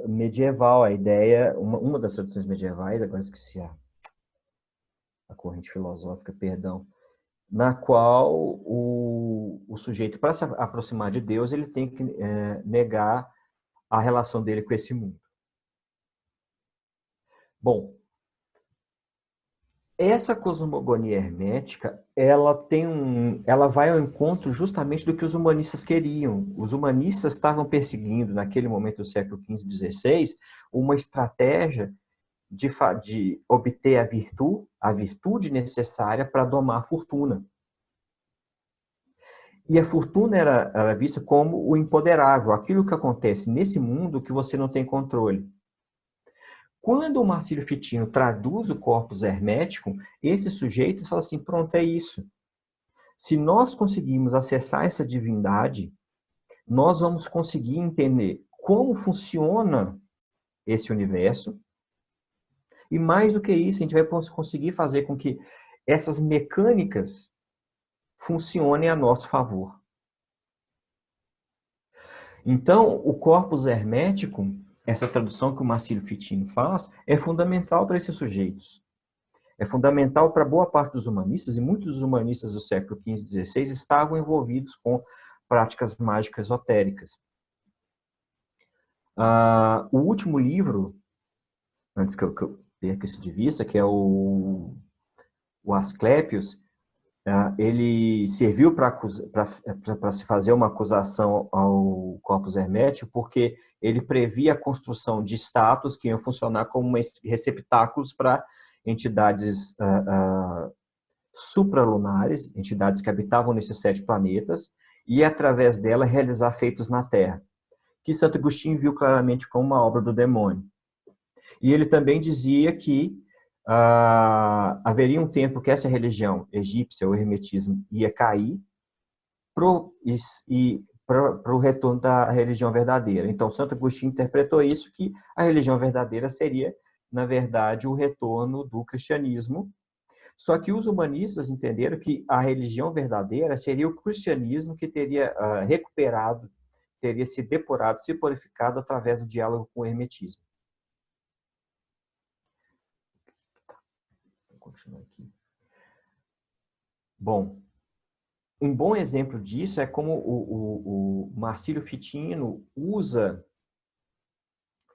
medieval, a ideia, uma das tradições medievais, agora esqueci a corrente filosófica, perdão, na qual o sujeito, para se aproximar de Deus, ele tem que negar a relação dele com esse mundo. Bom, essa cosmogonia hermética, ela vai ao encontro justamente do que os humanistas queriam. Os humanistas estavam perseguindo, naquele momento do século XV e XVI, uma estratégia de obter a virtude necessária para domar a fortuna. E a fortuna era vista como o empoderável, aquilo que acontece nesse mundo que você não tem controle. Quando o Marcílio Fitino traduz o corpus hermético, esses sujeitos falam assim, pronto, é isso. Se nós conseguirmos acessar essa divindade, nós vamos conseguir entender como funciona esse universo, e mais do que isso, a gente vai conseguir fazer com que essas mecânicas funcionem a nosso favor. Então, o corpus hermético, essa tradução que o Marcílio Fitino faz, é fundamental para esses sujeitos. É fundamental para boa parte dos humanistas, e muitos dos humanistas do século XV e XVI estavam envolvidos com práticas mágicas esotéricas. O último livro, antes que eu perca isso de vista, que é o Asclépios, ele serviu para se fazer uma acusação ao corpus hermético, porque ele previa a construção de estátuas que iam funcionar como receptáculos para entidades supralunares, entidades que habitavam nesses 7 planetas, e através dela realizar feitos na Terra, que Santo Agostinho viu claramente como uma obra do demônio. E ele também dizia que haveria um tempo que essa religião egípcia, o hermetismo, ia cair para o retorno da religião verdadeira. Então, Santo Agostinho interpretou isso, que a religião verdadeira seria, na verdade, o retorno do cristianismo. Só que os humanistas entenderam que a religião verdadeira seria o cristianismo, que teria recuperado, teria se depurado, se purificado através do diálogo com o hermetismo. Continuar aqui. Bom, um bom exemplo disso é como o Marcílio Fitino usa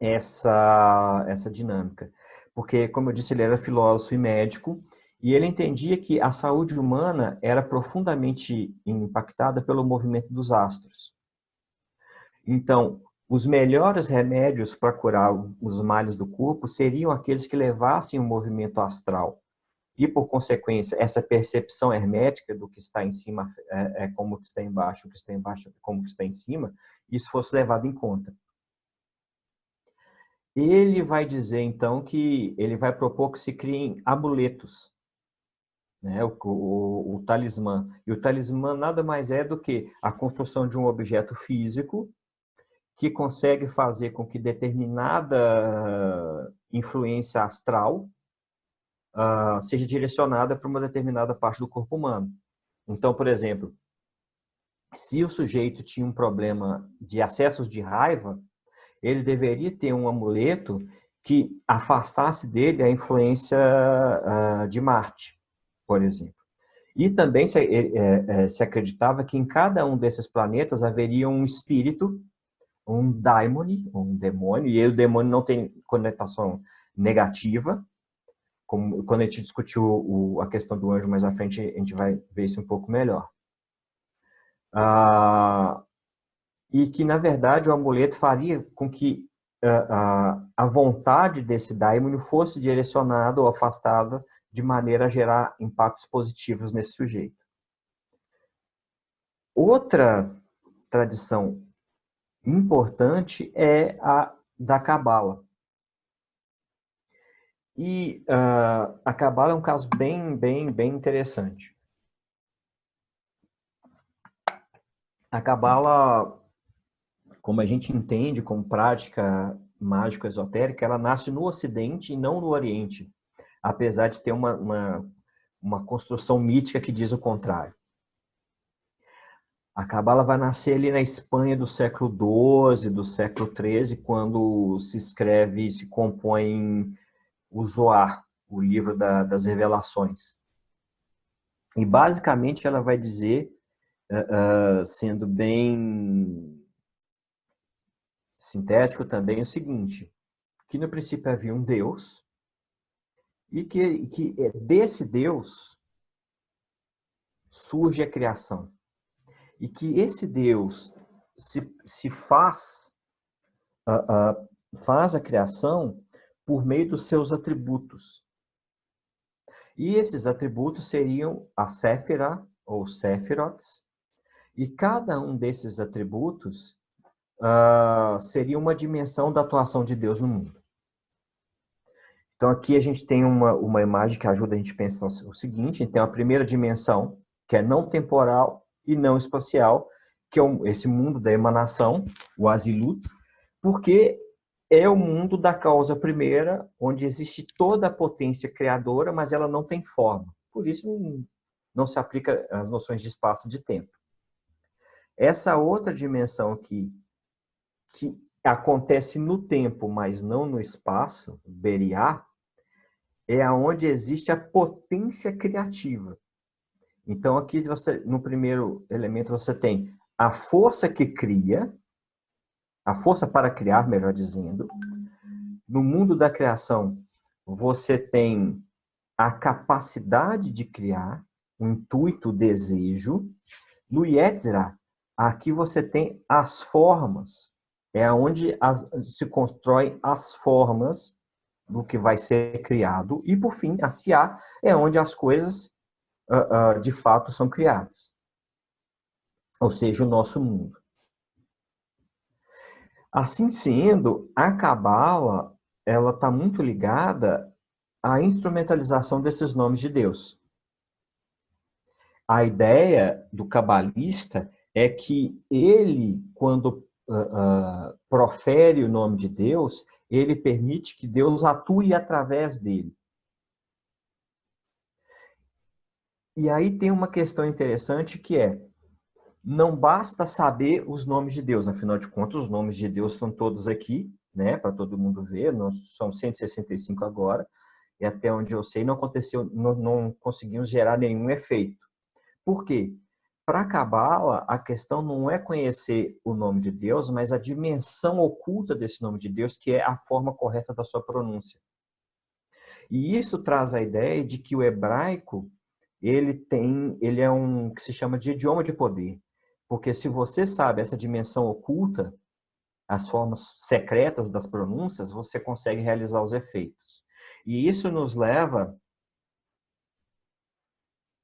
essa dinâmica. Porque, como eu disse, ele era filósofo e médico, e ele entendia que a saúde humana era profundamente impactada pelo movimento dos astros. Então, os melhores remédios para curar os males do corpo seriam aqueles que levassem o movimento astral. E, por consequência, essa percepção hermética do que está em cima é como o que está embaixo, o que está embaixo é como o que está em cima, isso fosse levado em conta. Ele vai dizer, então, que ele vai propor que se criem amuletos, né? O talismã. E o talismã nada mais é do que a construção de um objeto físico que consegue fazer com que determinada influência astral seja direcionada para uma determinada parte do corpo humano. Então, por exemplo, se o sujeito tinha um problema de acessos de raiva, ele deveria ter um amuleto que afastasse dele a influência de Marte, por exemplo. E também se acreditava que em cada um desses planetas haveria um espírito, um daimon, um demônio, e aí o demônio não tem conotação negativa. Quando a gente discutiu a questão do anjo mais à frente, a gente vai ver isso um pouco melhor. E que, na verdade, o amuleto faria com que a vontade desse daimon fosse direcionada ou afastada de maneira a gerar impactos positivos nesse sujeito. Outra tradição importante é a da Cabala. E a Cabala é um caso bem interessante. A Cabala, como a gente entende como prática mágico-esotérica, ela nasce no Ocidente e não no Oriente, apesar de ter uma construção mítica que diz o contrário. A Cabala vai nascer ali na Espanha do século XII, do século XIII, quando se escreve e se compõe o Zohar, o livro das revelações. E basicamente ela vai dizer, sendo bem sintético também, o seguinte, que no princípio havia um Deus, e que desse Deus surge a criação. E que esse Deus se faz a criação por meio dos seus atributos. E esses atributos seriam a Séfira, ou Sephiroths, e cada um desses atributos seria uma dimensão da atuação de Deus no mundo. Então aqui a gente tem uma imagem que ajuda a gente a pensar o seguinte: então a primeira dimensão, que é não temporal e não espacial, que é esse mundo da emanação, o Azilut, porque é o mundo da causa primeira, onde existe toda a potência criadora, mas ela não tem forma. Por isso não se aplica as noções de espaço e de tempo. Essa outra dimensão que acontece no tempo, mas não no espaço, Beriá, é onde existe a potência criativa. Então, aqui no primeiro elemento você tem a força que cria, a força para criar, melhor dizendo. No mundo da criação, você tem a capacidade de criar, o intuito, o desejo. No Yetzirah, aqui você tem as formas. É onde se constroem as formas do que vai ser criado. E, por fim, a Siá é onde as coisas, de fato, são criadas. Ou seja, o nosso mundo. Assim sendo, a Cabala ela está muito ligada à instrumentalização desses nomes de Deus. A ideia do cabalista é que ele, quando profere o nome de Deus, ele permite que Deus atue através dele. E aí tem uma questão interessante que é, não basta saber os nomes de Deus, afinal de contas, os nomes de Deus estão todos aqui, né, para todo mundo ver, nós somos 165 agora, e até onde eu sei, não aconteceu, não conseguimos gerar nenhum efeito. Por quê? Para a Cabala, a questão não é conhecer o nome de Deus, mas a dimensão oculta desse nome de Deus, que é a forma correta da sua pronúncia. E isso traz a ideia de que o hebraico, ele é um que se chama de idioma de poder. Porque se você sabe essa dimensão oculta, as formas secretas das pronúncias, você consegue realizar os efeitos. E isso nos leva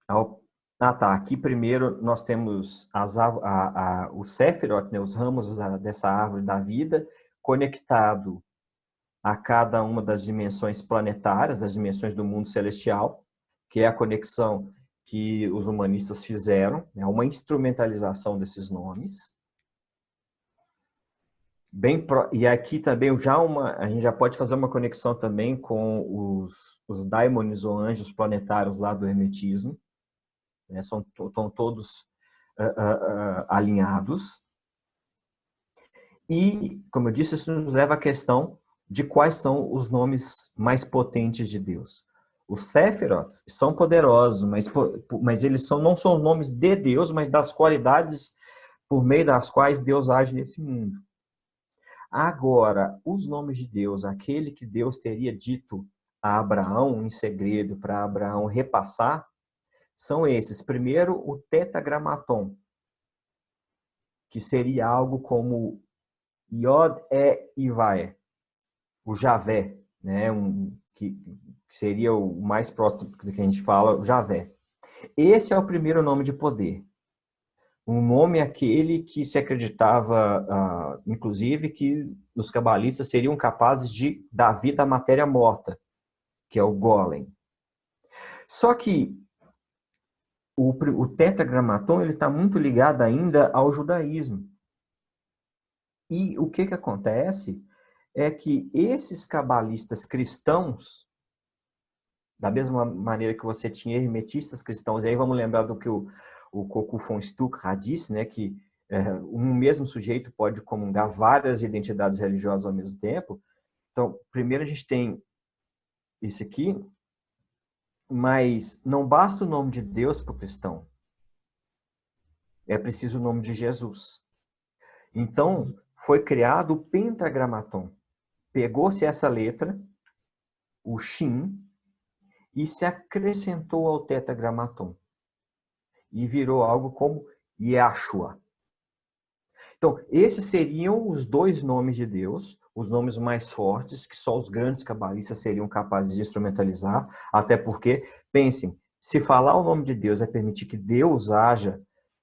ao... aqui primeiro nós temos o Sephiroth, né, os ramos dessa árvore da vida, conectado a cada uma das dimensões planetárias, das dimensões do mundo celestial, que é a conexão que os humanistas fizeram, é uma instrumentalização desses nomes. E aqui também a gente já pode fazer uma conexão também com os daimones ou anjos planetários lá do hermetismo, né? Estão todos alinhados. E, como eu disse, isso nos leva à questão de quais são os nomes mais potentes de Deus. Os Sephiroth são poderosos, mas eles não são os nomes de Deus, mas das qualidades por meio das quais Deus age nesse mundo. Agora, os nomes de Deus, aquele que Deus teria dito a Abraão em segredo para Abraão repassar, são esses. Primeiro, o Tetragrammaton, que seria algo como Yod-E-Ivae, o Javé, né? Que seria o mais próximo do que a gente fala, o Javé. Esse é o primeiro nome de poder. Um nome aquele que se acreditava, inclusive, que os cabalistas seriam capazes de dar vida à matéria morta, que é o Golem. Só que o Tetragrammaton está muito ligado ainda ao judaísmo. E o que acontece é que esses cabalistas cristãos, da mesma maneira que você tinha hermetistas cristãos, e aí vamos lembrar do que o Koku von Stuck disse, né, que um mesmo sujeito pode comungar várias identidades religiosas ao mesmo tempo. Então, primeiro a gente tem esse aqui, Mas não basta o nome de Deus para o cristão. É preciso o nome de Jesus. Então, foi criado o Pentagramaton. Pegou-se essa letra, o Shin, e se acrescentou ao Tetragramaton. E virou algo como Yahshua. Então, esses seriam os dois nomes de Deus, os nomes mais fortes, que só os grandes cabalistas seriam capazes de instrumentalizar, até porque, pensem, se falar o nome de Deus é permitir que Deus haja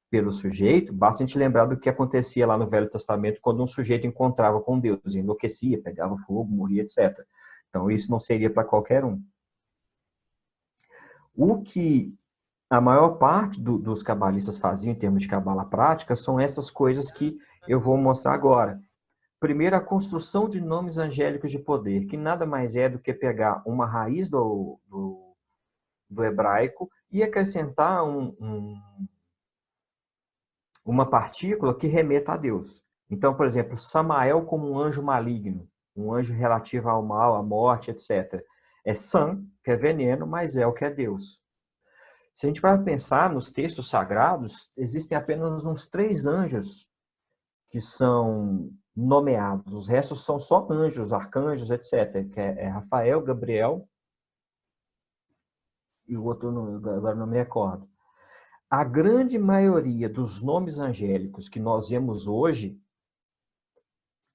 pelo sujeito, basta a gente lembrar do que acontecia lá no Velho Testamento quando um sujeito encontrava com Deus, enlouquecia, pegava fogo, morria, etc. Então, isso não seria para qualquer um. O que a maior parte dos cabalistas faziam em termos de cabala prática são essas coisas que eu vou mostrar agora. Primeiro, a construção de nomes angélicos de poder, que nada mais é do que pegar uma raiz do hebraico e acrescentar uma partícula que remeta a Deus. Então, por exemplo, Samael como um anjo maligno, um anjo relativo ao mal, à morte, etc. É Sam, que é veneno, mas El, que é Deus. Se a gente para pensar nos textos sagrados, existem apenas uns 3 anjos que são nomeados. Os restos são só anjos, arcanjos, etc. Que é Rafael, Gabriel e o outro, agora não me recordo. A grande maioria dos nomes angélicos que nós vemos hoje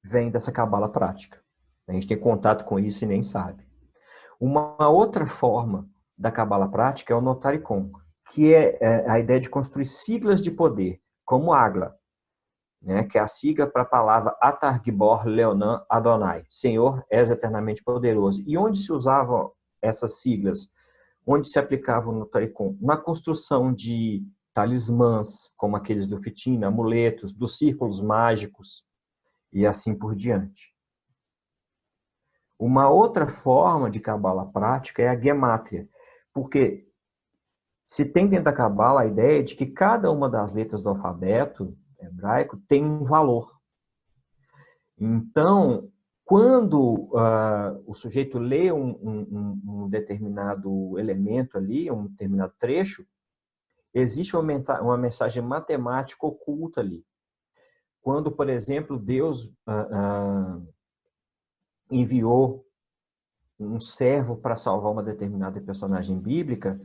vem dessa cabala prática. A gente tem contato com isso e nem sabe. Uma outra forma da cabala prática é o notaricon, que é a ideia de construir siglas de poder, como Agla, né, que é a sigla para a palavra Atar Gibor Leonan Adonai, Senhor és eternamente poderoso. E onde se usavam essas siglas? Onde se aplicava o notaricon? Na construção de talismãs, como aqueles do Fitina, amuletos, dos círculos mágicos e assim por diante. Uma outra forma de cabala prática é a gemátria, porque se tem dentro da cabala a ideia de que cada uma das letras do alfabeto hebraico tem um valor. Então, quando o sujeito lê um determinado elemento ali, um determinado trecho, existe uma mensagem matemática oculta ali. Quando, por exemplo, Deus enviou um servo para salvar uma determinada personagem bíblica,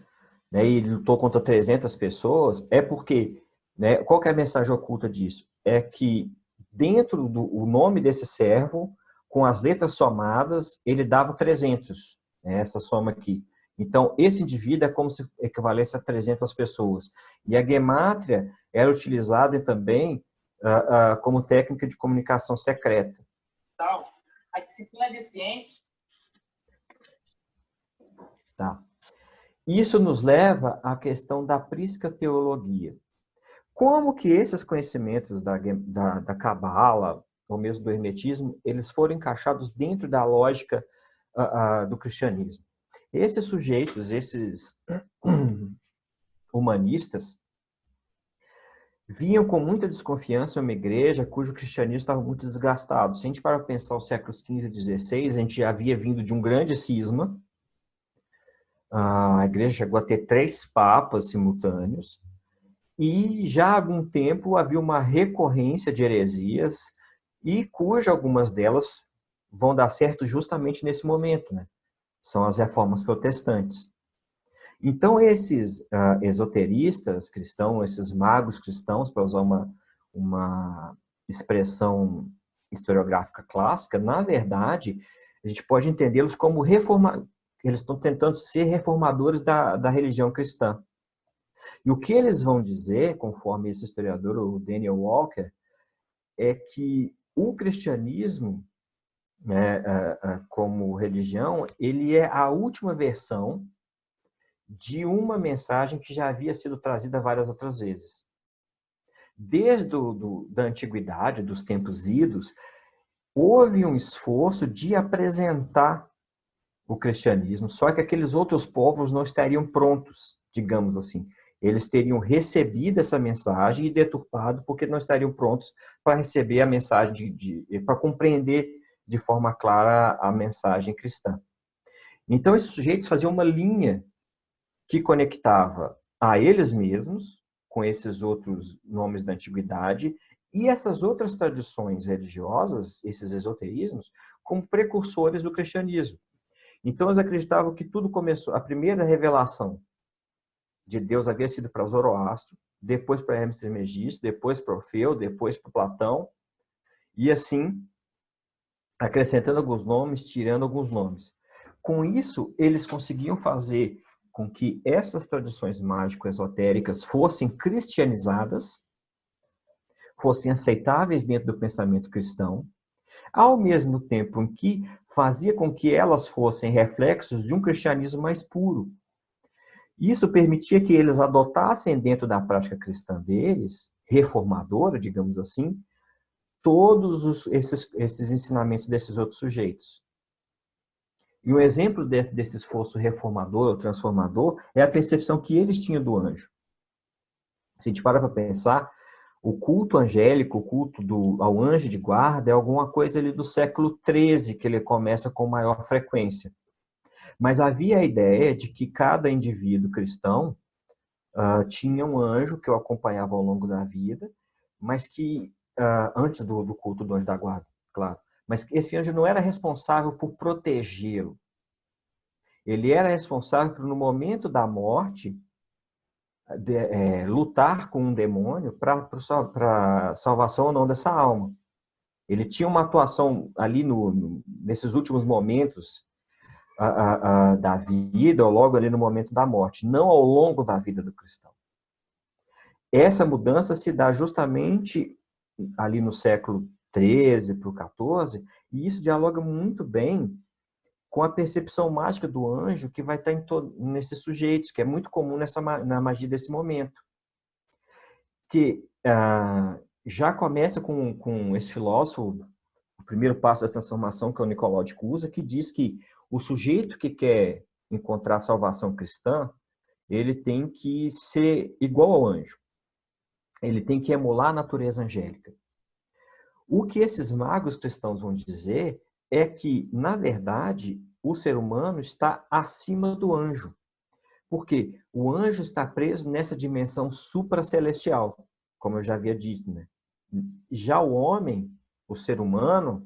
né, e ele lutou contra 300 pessoas, é porque, né, qual que é a mensagem oculta disso? É que dentro do nome desse servo, com as letras somadas, ele dava 300, né, essa soma aqui. Então, esse indivíduo é como se equivalesse a 300 pessoas. E a gemátria era utilizada também como técnica de comunicação secreta. A disciplina de ciência. Tá. Isso nos leva à questão da psicoteologia. Como que esses conhecimentos da Cabala, ou mesmo do Hermetismo, eles foram encaixados dentro da lógica do cristianismo? Esses sujeitos, esses humanistas, viam com muita desconfiança uma igreja cujo cristianismo estava muito desgastado. Se a gente para pensar os séculos XV e XVI, a gente já havia vindo de um grande cisma. A igreja chegou a ter 3 papas simultâneos e já há algum tempo havia uma recorrência de heresias e cuja algumas delas vão dar certo justamente nesse momento, né? São as reformas protestantes. Então, esses esoteristas cristãos, esses magos cristãos, para usar uma expressão historiográfica clássica, na verdade, a gente pode entendê-los como eles estão tentando ser reformadores da religião cristã. E o que eles vão dizer, conforme esse historiador, o Daniel Walker, é que o cristianismo, né, como religião, ele é a última versão de uma mensagem que já havia sido trazida várias outras vezes. Desde da antiguidade, dos tempos idos, houve um esforço de apresentar o cristianismo, só que aqueles outros povos não estariam prontos, digamos assim. Eles teriam recebido essa mensagem e deturpado porque não estariam prontos para receber a mensagem, para compreender de forma clara a mensagem cristã. Então, esses sujeitos faziam uma linha que conectava a eles mesmos, com esses outros nomes da antiguidade, e essas outras tradições religiosas, esses esoterismos, como precursores do cristianismo. Então, eles acreditavam que tudo começou, a primeira revelação de Deus havia sido para Zoroastro, depois para Hermes Trismegisto, depois para Orfeu, depois para Platão, e assim, acrescentando alguns nomes, tirando alguns nomes. Com isso, eles conseguiam fazer com que essas tradições mágico-esotéricas fossem cristianizadas, fossem aceitáveis dentro do pensamento cristão, ao mesmo tempo em que fazia com que elas fossem reflexos de um cristianismo mais puro. Isso permitia que eles adotassem dentro da prática cristã deles, reformadora, digamos assim, todos esses ensinamentos desses outros sujeitos. E um exemplo desse esforço reformador ou transformador é a percepção que eles tinham do anjo. Se a gente para pensar, o culto angélico, o culto ao anjo de guarda, é alguma coisa ali do século XIII que ele começa com maior frequência. Mas havia a ideia de que cada indivíduo cristão tinha um anjo que o acompanhava ao longo da vida, mas que, antes do culto do anjo da guarda, claro, mas esse anjo não era responsável por protegê-lo. Ele era responsável por, no momento da morte, lutar com um demônio para a salvação ou não dessa alma. Ele tinha uma atuação ali nesses últimos momentos da vida, ou logo ali no momento da morte, não ao longo da vida do cristão. Essa mudança se dá justamente ali no século XIII para o XIV, e isso dialoga muito bem com a percepção mágica do anjo que vai estar nesses sujeitos, que é muito comum na magia desse momento. Que já começa com esse filósofo, o primeiro passo da transformação, que é o Nicolau de Cusa, que diz que o sujeito que quer encontrar a salvação cristã, ele tem que ser igual ao anjo. Ele tem que emular a natureza angélica. O que esses magos cristãos vão dizer é que, na verdade, o ser humano está acima do anjo. Porque o anjo está preso nessa dimensão supracelestial, como eu já havia dito, né? Já o homem, o ser humano,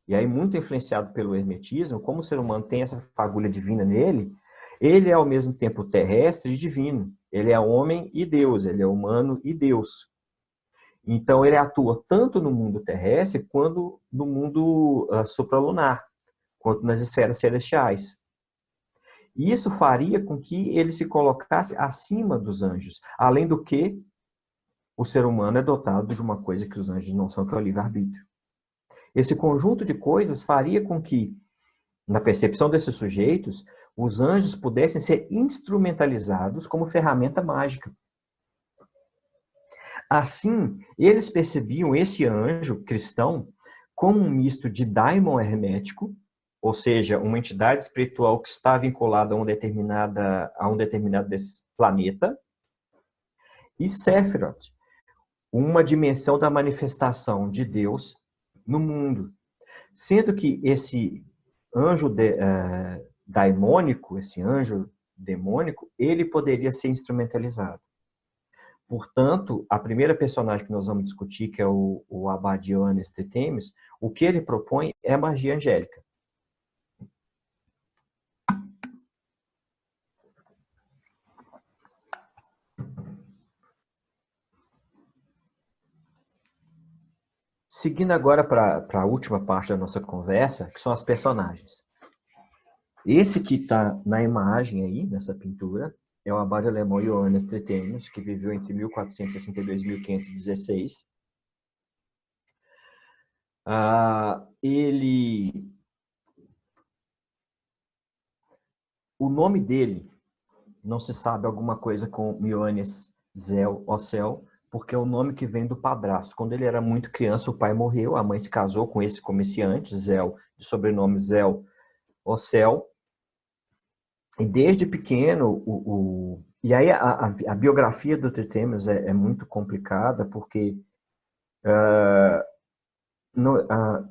e aí muito influenciado pelo hermetismo, como o ser humano tem essa fagulha divina nele, ele é ao mesmo tempo terrestre e divino. Ele é homem e Deus, ele é humano e Deus. Então ele atua tanto no mundo terrestre quanto no mundo supralunar, quanto nas esferas celestiais. E isso faria com que ele se colocasse acima dos anjos, além do que o ser humano é dotado de uma coisa que os anjos não são, que é o livre-arbítrio. Esse conjunto de coisas faria com que, na percepção desses sujeitos, os anjos pudessem ser instrumentalizados como ferramenta mágica. Assim, eles percebiam esse anjo cristão como um misto de daimon hermético, ou seja, uma entidade espiritual que está vinculada a um determinado desse planeta, e Sephiroth, uma dimensão da manifestação de Deus no mundo. Sendo que esse anjo daimônico, esse anjo demônico, ele poderia ser instrumentalizado. Portanto, a primeira personagem que nós vamos discutir, que é o Abade Ioannes Trithemius, o que ele propõe é magia angélica. Seguindo agora para a última parte da nossa conversa, que são as personagens. Esse que está na imagem aí, nessa pintura, é o abade alemão Ioannes Trithemius, que viveu entre 1462 e 1516. O nome dele não se sabe alguma coisa com Ioannes Zell Ocel, porque é o nome que vem do padrasto. Quando ele era muito criança, o pai morreu, a mãe se casou com esse comerciante, Zell, de sobrenome Zell Ocel. E desde pequeno, e aí a biografia do Trithemius é muito complicada, porque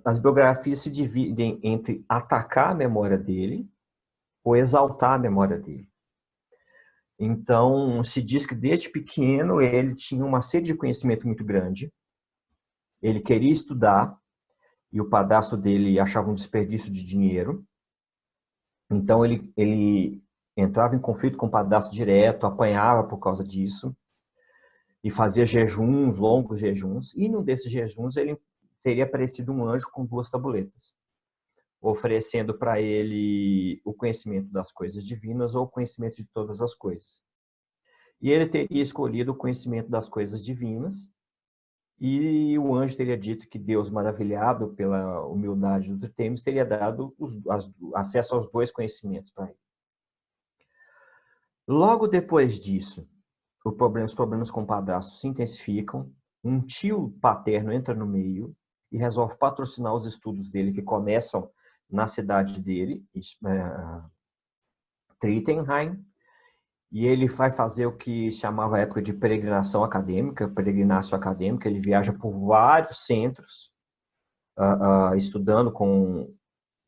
as biografias se dividem entre atacar a memória dele ou exaltar a memória dele. Então, se diz que desde pequeno ele tinha uma sede de conhecimento muito grande, ele queria estudar, e o padrasto dele achava um desperdício de dinheiro. Então, ele entrava em conflito com o padrasto direto, apanhava por causa disso, e fazia jejuns, longos jejuns, e num desses jejuns ele teria aparecido um anjo com 2 tabuletas, oferecendo para ele o conhecimento das coisas divinas ou o conhecimento de todas as coisas. E ele teria escolhido o conhecimento das coisas divinas, e o anjo teria dito que Deus, maravilhado pela humildade do Tritêmios, teria dado acesso aos 2 conhecimentos para ele. Logo depois disso, os problemas com o padrasto se intensificam, um tio paterno entra no meio e resolve patrocinar os estudos dele, que começam na cidade dele, Trittenheim, e ele vai fazer o que chamava a época de peregrinação acadêmica, peregrinácio acadêmica. Ele viaja por vários centros, estudando com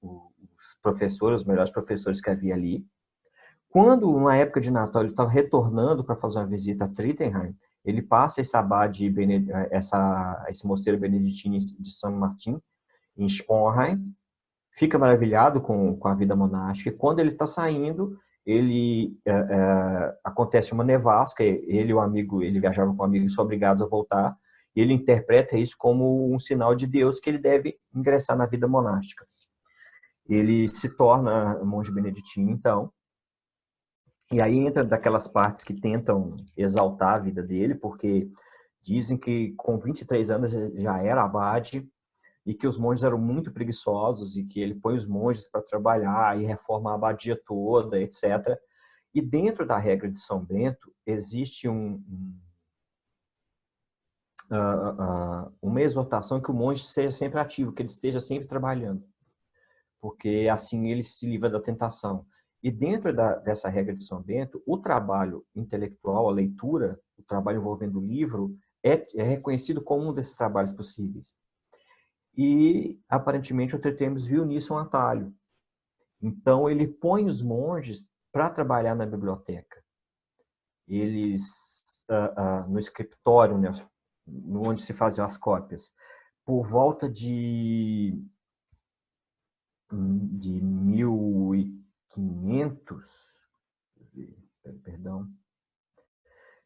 os professores, os melhores professores que havia ali. Quando, na época de Natal, ele estava retornando para fazer uma visita a Trittenheim, ele passa esse abade, esse mosteiro beneditino de São Martim, em Sponheim, fica maravilhado com a vida monástica, e quando ele está saindo, acontece uma nevasca, ele e o amigo, ele viajava com amigos, são obrigados a voltar, e ele interpreta isso como um sinal de Deus que ele deve ingressar na vida monástica. Ele se torna monge beneditino, então, e aí entra daquelas partes que tentam exaltar a vida dele, porque dizem que com 23 anos já era abade, e que os monges eram muito preguiçosos, e que ele põe os monges para trabalhar e reforma a abadia toda, etc. E dentro da regra de São Bento existe uma exortação que o monge seja sempre ativo, que ele esteja sempre trabalhando, porque assim ele se livra da tentação. E dentro dessa regra de São Bento, o trabalho intelectual, a leitura, o trabalho envolvendo o livro, é reconhecido como um desses trabalhos possíveis. E, aparentemente, o Tritêmios viu nisso um atalho. Então, ele põe os monges para trabalhar na biblioteca. Eles, no escritório, né, onde se faziam as cópias, por volta de 1500, perdão,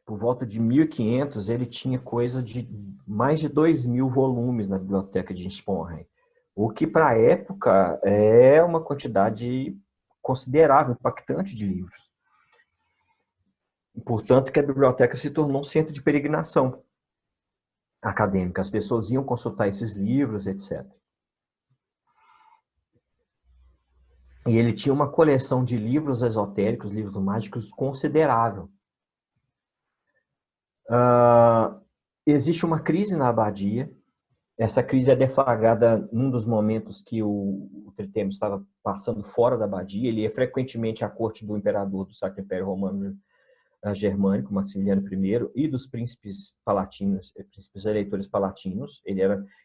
por volta de 1500, ele tinha coisa de mais de 2.000 volumes na biblioteca de Sponheim, o que para a época é uma quantidade considerável, impactante de livros. Portanto, que a biblioteca se tornou um centro de peregrinação acadêmica. As pessoas iam consultar esses livros, etc. E ele tinha uma coleção de livros esotéricos, livros mágicos considerável. Existe uma crise na abadia. Essa crise é deflagrada num dos momentos que o Tritêmios estava passando fora da abadia. Ele ia frequentemente à corte do imperador do Sacro Império Romano Germânico, Maximiliano I, e dos príncipes palatinos, príncipes eleitores palatinos. Ele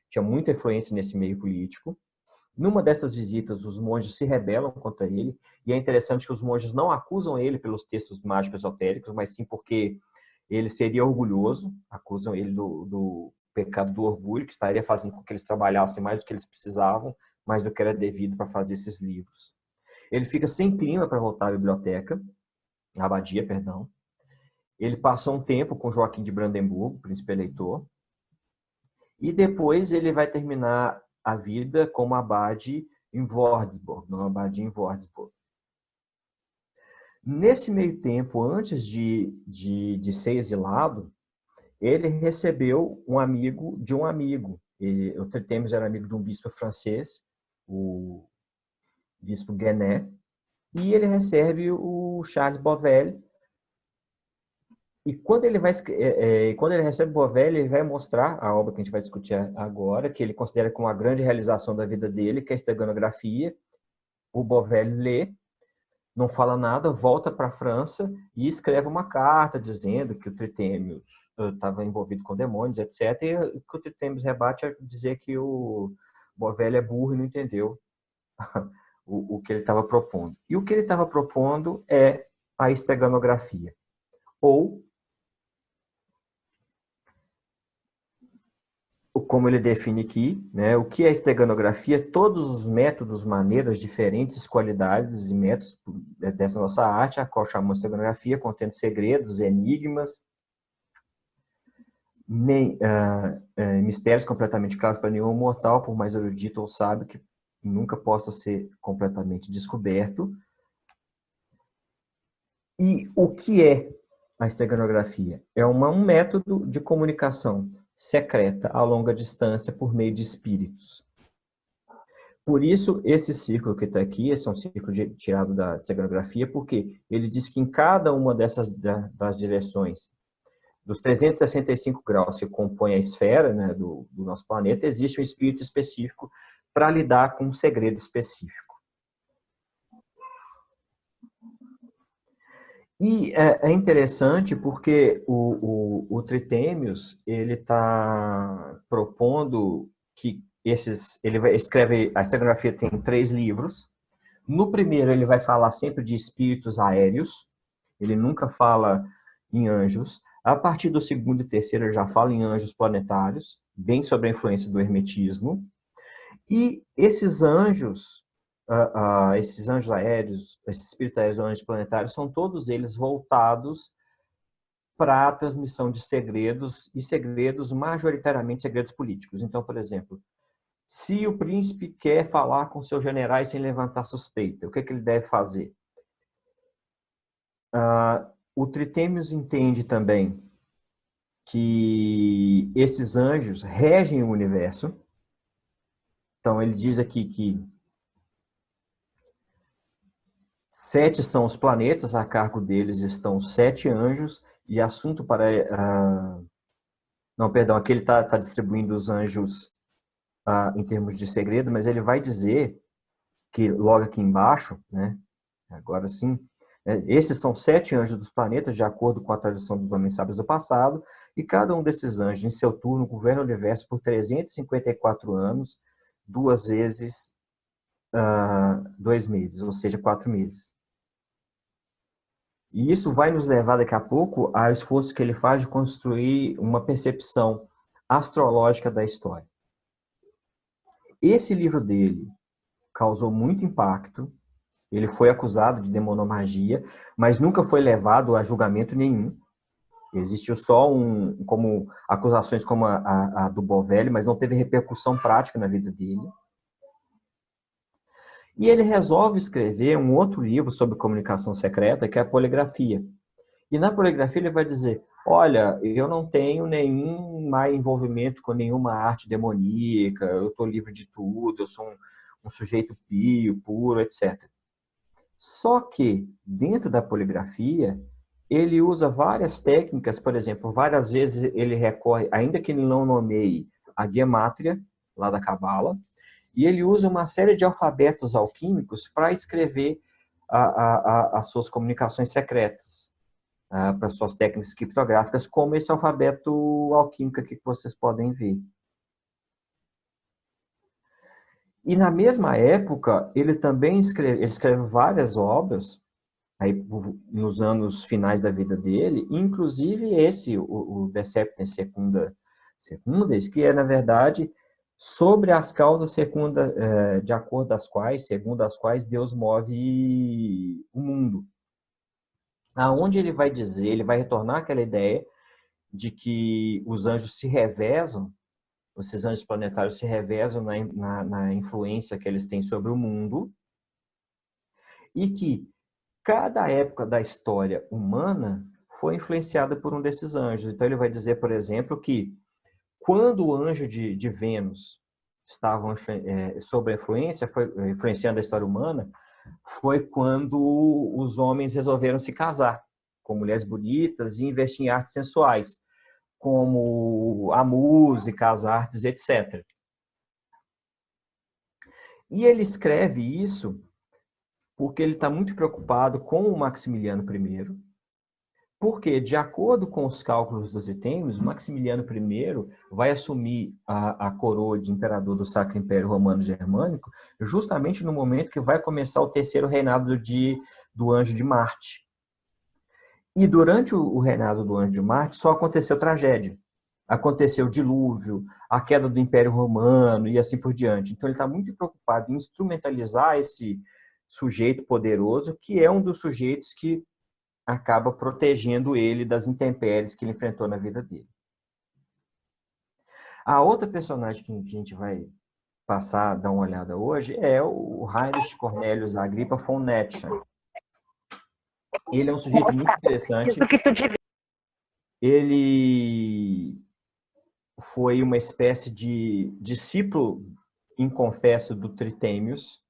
tinha muita influência nesse meio político. Numa dessas visitas, os monges se rebelam contra ele, e é interessante que os monges não acusam ele pelos textos mágicos esotéricos, mas sim porque ele seria orgulhoso, acusam ele do pecado do orgulho, que estaria fazendo com que eles trabalhassem mais do que eles precisavam, mais do que era devido para fazer esses livros. Ele fica sem clima para voltar à biblioteca, à abadia, perdão. Ele passou um tempo com Joaquim de Brandemburgo, príncipe eleitor, e depois ele vai terminar a vida como abade em Würzburg, numa abadia em Würzburg. Nesse meio tempo, antes de ser exilado, ele recebeu um amigo de um amigo. O Tritêmios era amigo de um bispo francês, o bispo Guenet, e ele recebe o Charles Bovelle. E quando ele recebe Bovelle, ele vai mostrar a obra que a gente vai discutir agora, que ele considera como a grande realização da vida dele, que é a esteganografia. O Bovelle lê, não fala nada, volta para a França e escreve uma carta dizendo que o Tritêmios estava envolvido com demônios, etc. E o que o Tritêmios rebate é dizer que o Bovelle é burro e não entendeu o que ele estava propondo. E o que ele estava propondo é a esteganografia. ou, como ele define aqui, né, o que é esteganografia? Todos os métodos, maneiras, diferentes qualidades e métodos dessa nossa arte, a qual chamamos de esteganografia, contendo segredos, enigmas, mistérios completamente claros para nenhum mortal, por mais erudito ou sábio, que nunca possa ser completamente descoberto. E o que é a esteganografia? É um método de comunicação secreta a longa distância por meio de espíritos. Por isso, esse círculo que está aqui, esse é um círculo tirado da esteganografia, porque ele diz que em cada uma dessas das direções, dos 365 graus que compõem a esfera, né, do nosso planeta, existe um espírito específico para lidar com um segredo específico. E é interessante porque o Tritêmios ele está propondo que escreve, a esteganografia tem 3 livros. No primeiro ele vai falar sempre de espíritos aéreos, ele nunca fala em anjos. A partir do segundo e terceiro ele já fala em anjos planetários, bem sobre a influência do hermetismo. E esses anjos aéreos, esses espíritos aéreos, anjos planetários, são todos eles voltados para a transmissão de segredos, e segredos majoritariamente segredos políticos. Então, por exemplo, se o príncipe quer falar com seus generais sem levantar suspeita, o que ele deve fazer? O Tritêmios entende também que esses anjos regem o universo. Então, ele diz aqui que 7 são os planetas, a cargo deles estão 7 anjos, e assunto para... não, perdão, aqui ele está distribuindo os anjos em termos de segredo, mas ele vai dizer que logo aqui embaixo, né, agora sim, esses são 7 anjos dos planetas, de acordo com a tradição dos homens sábios do passado, e cada um desses anjos, em seu turno, governa o universo por 354 anos, 2 vezes 2 meses, ou seja, 4 meses. E isso vai nos levar daqui a pouco ao esforço que ele faz de construir uma percepção astrológica da história. Esse livro dele causou muito impacto, ele foi acusado de demonomagia, mas nunca foi levado a julgamento nenhum. Existiu só como acusações como a do Bovelli, mas não teve repercussão prática na vida dele. E ele resolve escrever um outro livro sobre comunicação secreta, que é a Poligrafia. E na Poligrafia ele vai dizer, olha, eu não tenho nenhum mais envolvimento com nenhuma arte demoníaca, eu estou livre de tudo, eu sou um sujeito pio, puro, etc. Só que, dentro da Poligrafia, ele usa várias técnicas, por exemplo, várias vezes ele recorre, ainda que ele não nomeie a Gemátria, lá da Cabala, e ele usa uma série de alfabetos alquímicos para escrever as suas comunicações secretas, para suas técnicas criptográficas, como esse alfabeto alquímico aqui que vocês podem ver. E na mesma época, ele também escreve várias obras, aí, nos anos finais da vida dele, inclusive o De Septem Secundis, que é, na verdade, sobre as causas secundas, de acordo das quais, segundo as quais Deus move o mundo. Aonde ele vai dizer, ele vai retornar aquela ideia de que os anjos se revezam, esses anjos planetários se revezam na influência que eles têm sobre o mundo, e que cada época da história humana foi influenciada por um desses anjos. Então ele vai dizer, por exemplo, que quando o anjo de Vênus estava sob a influência, foi influenciando a história humana, foi quando os homens resolveram se casar com mulheres bonitas e investir em artes sensuais, como a música, as artes, etc. E ele escreve isso porque ele está muito preocupado com o Maximiliano I, porque, de acordo com os cálculos dos Tritêmios, Maximiliano I vai assumir a coroa de imperador do Sacro Império Romano Germânico justamente no momento que vai começar o terceiro reinado do Anjo de Marte. E durante o reinado do Anjo de Marte só aconteceu tragédia. Aconteceu o dilúvio, a queda do Império Romano e assim por diante. Então ele está muito preocupado em instrumentalizar esse sujeito poderoso, que é um dos sujeitos que acaba protegendo ele das intempéries que ele enfrentou na vida dele. A outra personagem que a gente vai passar, dar uma olhada hoje, é o Heinrich Cornelius Agrippa von Netzsche. Ele é um sujeito muito interessante. Ele foi uma espécie de discípulo inconfesso do Tritêmios.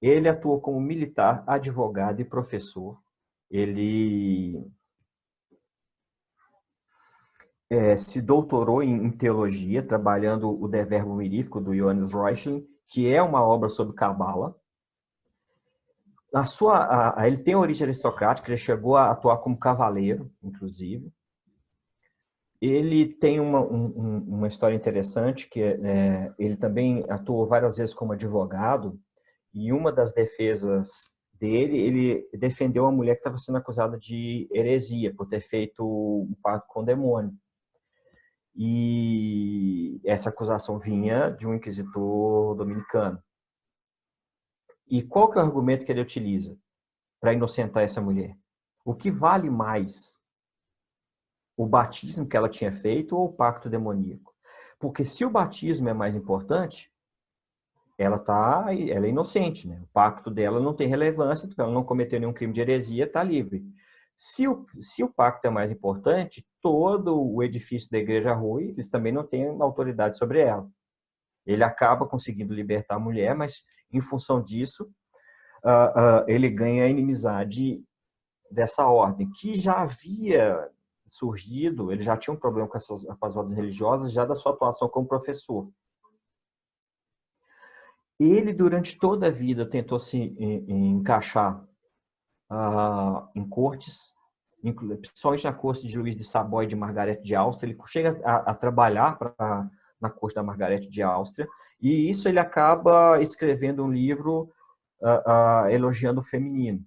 Ele atuou como militar, advogado e professor. Ele se doutorou em teologia, trabalhando o De Verbo Mirífico, do Johannes Reuchlin, que é uma obra sobre Cabala. Ele tem origem aristocrática, ele chegou a atuar como cavaleiro, inclusive. Ele tem uma história interessante, que ele também atuou várias vezes como advogado, e uma das defesas dele, ele defendeu uma mulher que estava sendo acusada de heresia, por ter feito um pacto com o demônio. E essa acusação vinha de um inquisitor dominicano. E qual que é o argumento que ele utiliza para inocentar essa mulher? O que vale mais? O batismo que ela tinha feito ou o pacto demoníaco? Porque se o batismo é mais importante, ela é inocente, né? O pacto dela não tem relevância, porque ela não cometeu nenhum crime de heresia, está livre. Se o pacto é mais importante, todo o edifício da igreja rui, eles também não têm autoridade sobre ela. Ele acaba conseguindo libertar a mulher, mas em função disso, ele ganha a inimizade dessa ordem, que já havia surgido, ele já tinha um problema com as ordens religiosas, já da sua atuação como professor. Ele, durante toda a vida, tentou se encaixar em cortes, principalmente na corte de Luís de Savoia e de Margarete de Áustria. Ele chega a trabalhar na corte da Margarete de Áustria, e isso ele acaba escrevendo um livro elogiando o feminino.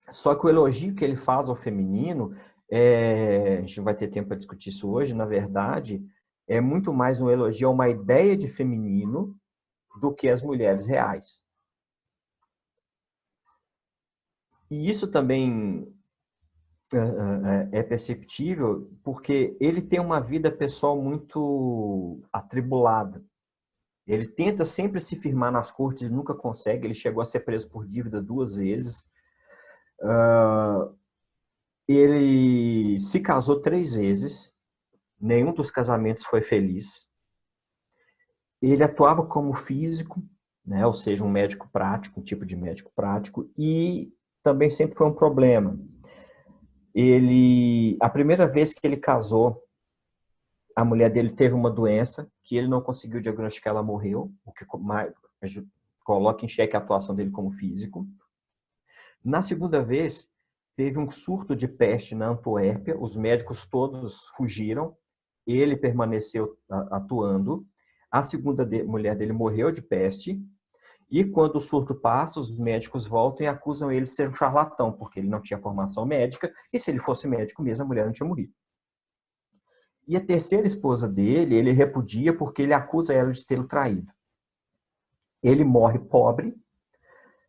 Só que o elogio que ele faz ao feminino, a gente vai ter tempo para discutir isso hoje, na verdade, é muito mais um elogio a uma ideia de feminino do que as mulheres reais. E isso também é perceptível porque ele tem uma vida pessoal muito atribulada. Ele tenta sempre se firmar nas cortes e nunca consegue. Ele chegou a ser preso por dívida 2 vezes. Ele se casou 3 vezes. Nenhum dos casamentos foi feliz. Ele atuava como físico, né? Ou seja, um médico prático, um tipo de médico prático, e também sempre foi um problema. A primeira vez que ele casou, a mulher dele teve uma doença que ele não conseguiu diagnosticar, ela morreu, o que coloca em xeque a atuação dele como físico. Na segunda vez, teve um surto de peste na Antuérpia, os médicos todos fugiram, ele permaneceu atuando. A segunda mulher dele morreu de peste, e quando o surto passa, os médicos voltam e acusam ele de ser um charlatão, porque ele não tinha formação médica, e se ele fosse médico mesmo, a mulher não tinha morrido. E a terceira esposa dele, ele repudia porque ele acusa ela de tê-lo traído. Ele morre pobre,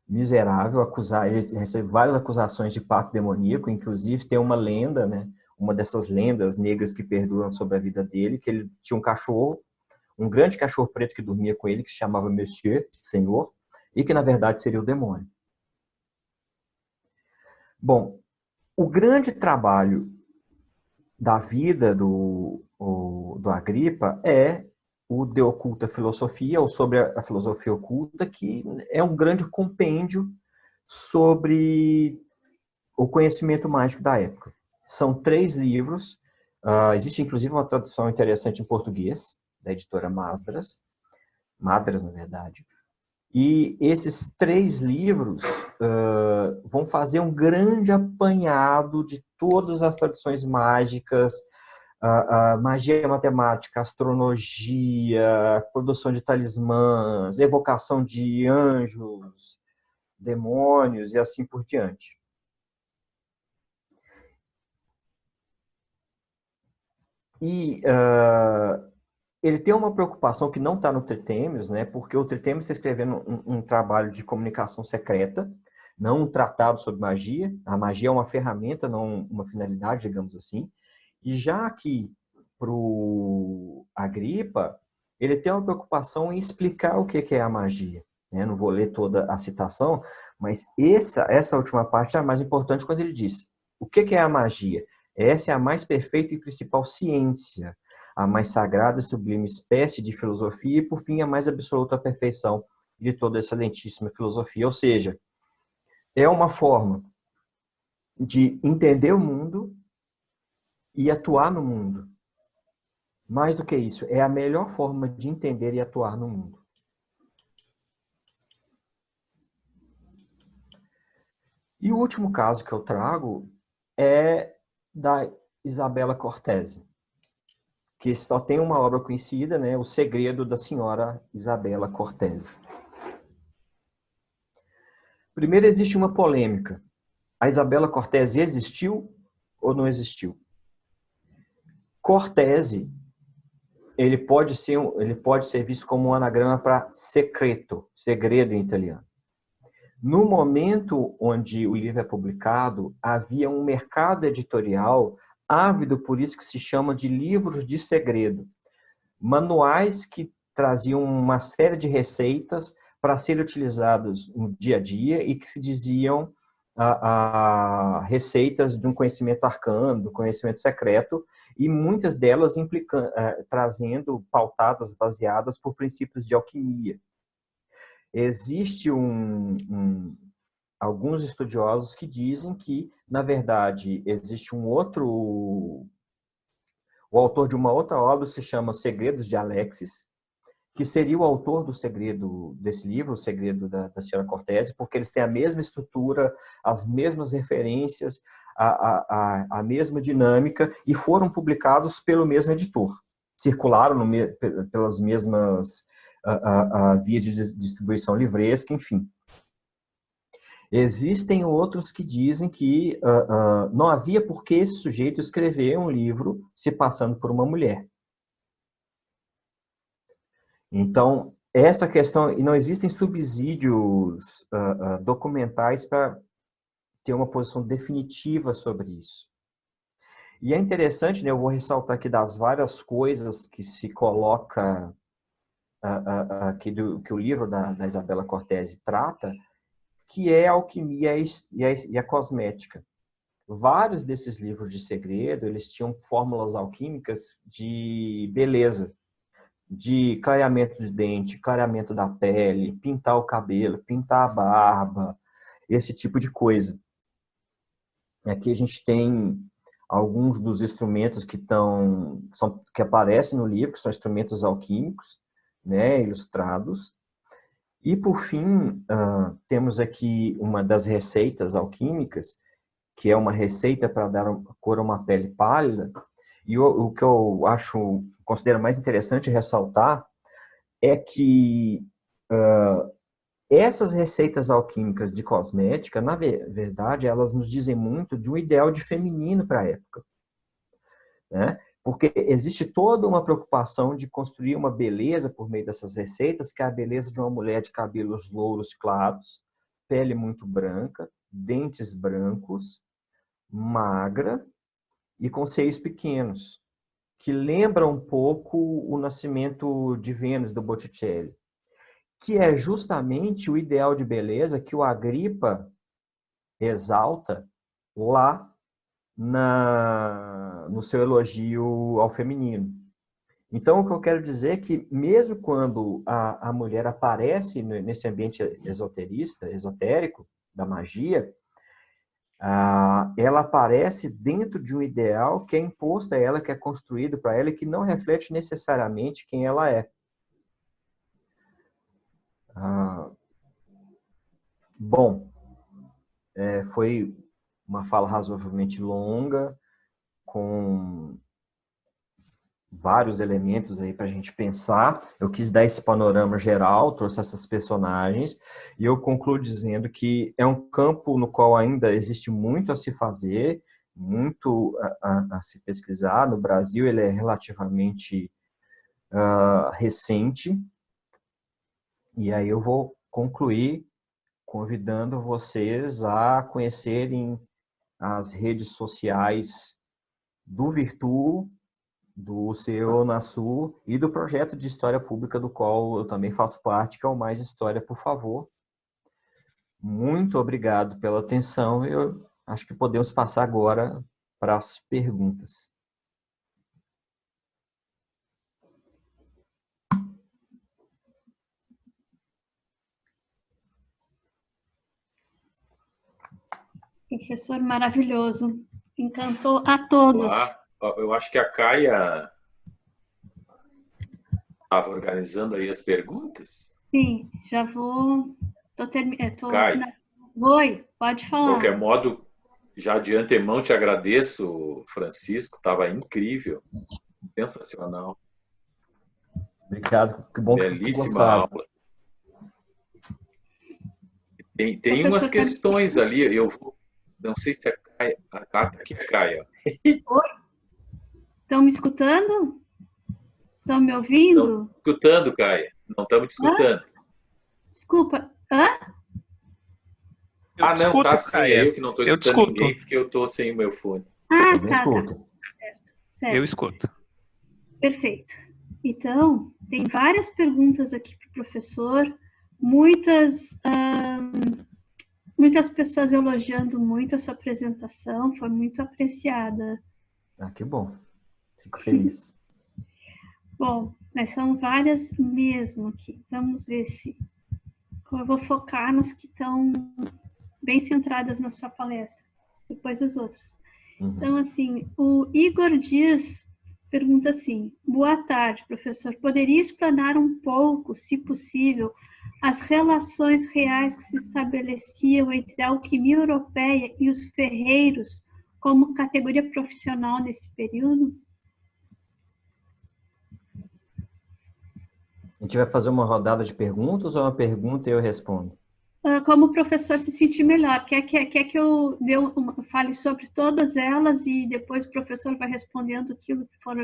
miserável, ele recebe várias acusações de pacto demoníaco, inclusive tem uma lenda, né, uma dessas lendas negras que perduram sobre a vida dele, que ele tinha um cachorro, um grande cachorro preto que dormia com ele, que se chamava Monsieur, Senhor, e que na verdade seria o demônio. Bom, o grande trabalho da vida do Agrippa é o De Occulta Filosofia, ou sobre a filosofia oculta, que é um grande compêndio sobre o conhecimento mágico da época. São 3 livros, existe inclusive uma tradução interessante em português, da editora Madras, na verdade. E esses 3 livros vão fazer um grande apanhado de todas as tradições mágicas, magia matemática, astrologia, produção de talismãs, evocação de anjos, demônios e assim por diante. E ele tem uma preocupação que não está no Trithemius, né? Porque o Trithemius está escrevendo um trabalho de comunicação secreta, não um tratado sobre magia. A magia é uma ferramenta, não uma finalidade, digamos assim. E já aqui, para o Agripa, ele tem uma preocupação em explicar o que é a magia. Né? Não vou ler toda a citação, mas essa última parte é a mais importante quando ele diz: o que é a magia? Essa é a mais perfeita e principal ciência, a mais sagrada e sublime espécie de filosofia e, por fim, a mais absoluta perfeição de toda excelentíssima filosofia. Ou seja, é uma forma de entender o mundo e atuar no mundo. Mais do que isso, é a melhor forma de entender e atuar no mundo. E o último caso que eu trago é da Isabella Cortese, que só tem uma obra conhecida, né? O Segredo da Senhora Isabella Cortese. Primeiro, existe uma polêmica. A Isabella Cortese existiu ou não existiu? Cortese, ele pode ser visto como um anagrama para secreto, segredo em italiano. No momento onde o livro é publicado, havia um mercado editorial ávido por isso que se chama de livros de segredo. Manuais que traziam uma série de receitas para serem utilizados no dia a dia e que se diziam receitas de um conhecimento arcano, do conhecimento secreto, e muitas delas trazendo pautadas baseadas por princípios de alquimia. Existe alguns estudiosos que dizem que, na verdade, existe o autor de uma outra obra se chama Segredos de Alexis, que seria o autor do segredo desse livro, O Segredo da Senhora Cortese, porque eles têm a mesma estrutura, as mesmas referências, a mesma dinâmica e foram publicados pelo mesmo editor. Circularam pelas mesmas vias de distribuição livresca, enfim. Existem outros que dizem que não havia por que esse sujeito escrever um livro se passando por uma mulher. Então, essa questão, e não existem subsídios documentais para ter uma posição definitiva sobre isso. E é interessante, né, eu vou ressaltar aqui das várias coisas que se coloca, que o livro da Isabella Cortese trata, que é a alquimia e a cosmética. Vários desses livros de segredo, eles tinham fórmulas alquímicas de beleza, de clareamento de dente, clareamento da pele, pintar o cabelo, pintar a barba, esse tipo de coisa. Aqui a gente tem alguns dos instrumentos que aparecem no livro, que são instrumentos alquímicos, né, ilustrados. E, por fim, temos aqui uma das receitas alquímicas, que é uma receita para dar cor a uma pele pálida. E o que eu considero mais interessante ressaltar é que essas receitas alquímicas de cosmética, na verdade, elas nos dizem muito de um ideal de feminino para a época, né? Porque existe toda uma preocupação de construir uma beleza por meio dessas receitas, que é a beleza de uma mulher de cabelos louros claros, pele muito branca, dentes brancos, magra e com seios pequenos, que lembra um pouco o Nascimento de Vênus, do Botticelli, que é justamente o ideal de beleza que o Agripa exalta lá no seu elogio ao feminino. Então, o que eu quero dizer é que, mesmo quando a mulher aparece nesse ambiente esotérico, da magia, ela aparece dentro de um ideal que é imposto a ela, que é construído para ela e que não reflete necessariamente quem ela é. Bom, foi uma fala razoavelmente longa, com vários elementos aí para a gente pensar. Eu quis dar esse panorama geral, trouxe essas personagens, e eu concluo dizendo que é um campo no qual ainda existe muito a se fazer, muito a se pesquisar. No Brasil, ele é relativamente recente. E aí eu vou concluir convidando vocês a conhecerem as redes sociais do Virtu, do CEO Nasu e do projeto de História Pública, do qual eu também faço parte, que é o Mais História, por favor. Muito obrigado pela atenção. Eu acho que podemos passar agora para as perguntas. Professor maravilhoso. Encantou a todos. Olá, eu acho que a Caia estava organizando aí as perguntas. Sim, já vou. Caia, Oi, pode de falar. qualquer modo, já de antemão te agradeço, Francisco, estava incrível, sensacional, Obrigado, que bom que belíssima gostaram. aula. Tem umas questões ali, eu não sei se a Caia... tá aqui a Caia. Oi? Estão me escutando? Estão me ouvindo? Estão escutando, Caia? Não estamos te escutando. Desculpa. Hã? Não, escuto, tá sim, Caia. é eu que não estou Eu escutando escuto. ninguém, porque eu estou sem o meu fone. Ah, Também tá. escuto. Certo. Eu escuto. Perfeito. Então, tem várias perguntas aqui para o professor, muitas pessoas elogiando muito a sua apresentação, foi muito apreciada. Ah, que bom. Fico feliz. Bom, mas são várias mesmo aqui. Vamos ver se... Eu vou focar nas que estão bem centradas na sua palestra, depois as outras. Então, assim, o Igor Dias pergunta assim: boa tarde, professor. Poderia explanar um pouco, se possível, as relações reais que se estabeleciam entre a alquimia europeia e os ferreiros como categoria profissional nesse período? A gente vai fazer uma rodada de perguntas ou uma pergunta e eu respondo? Como o professor se sentir melhor. Quer que eu fale sobre todas elas e depois o professor vai respondendo aquilo que for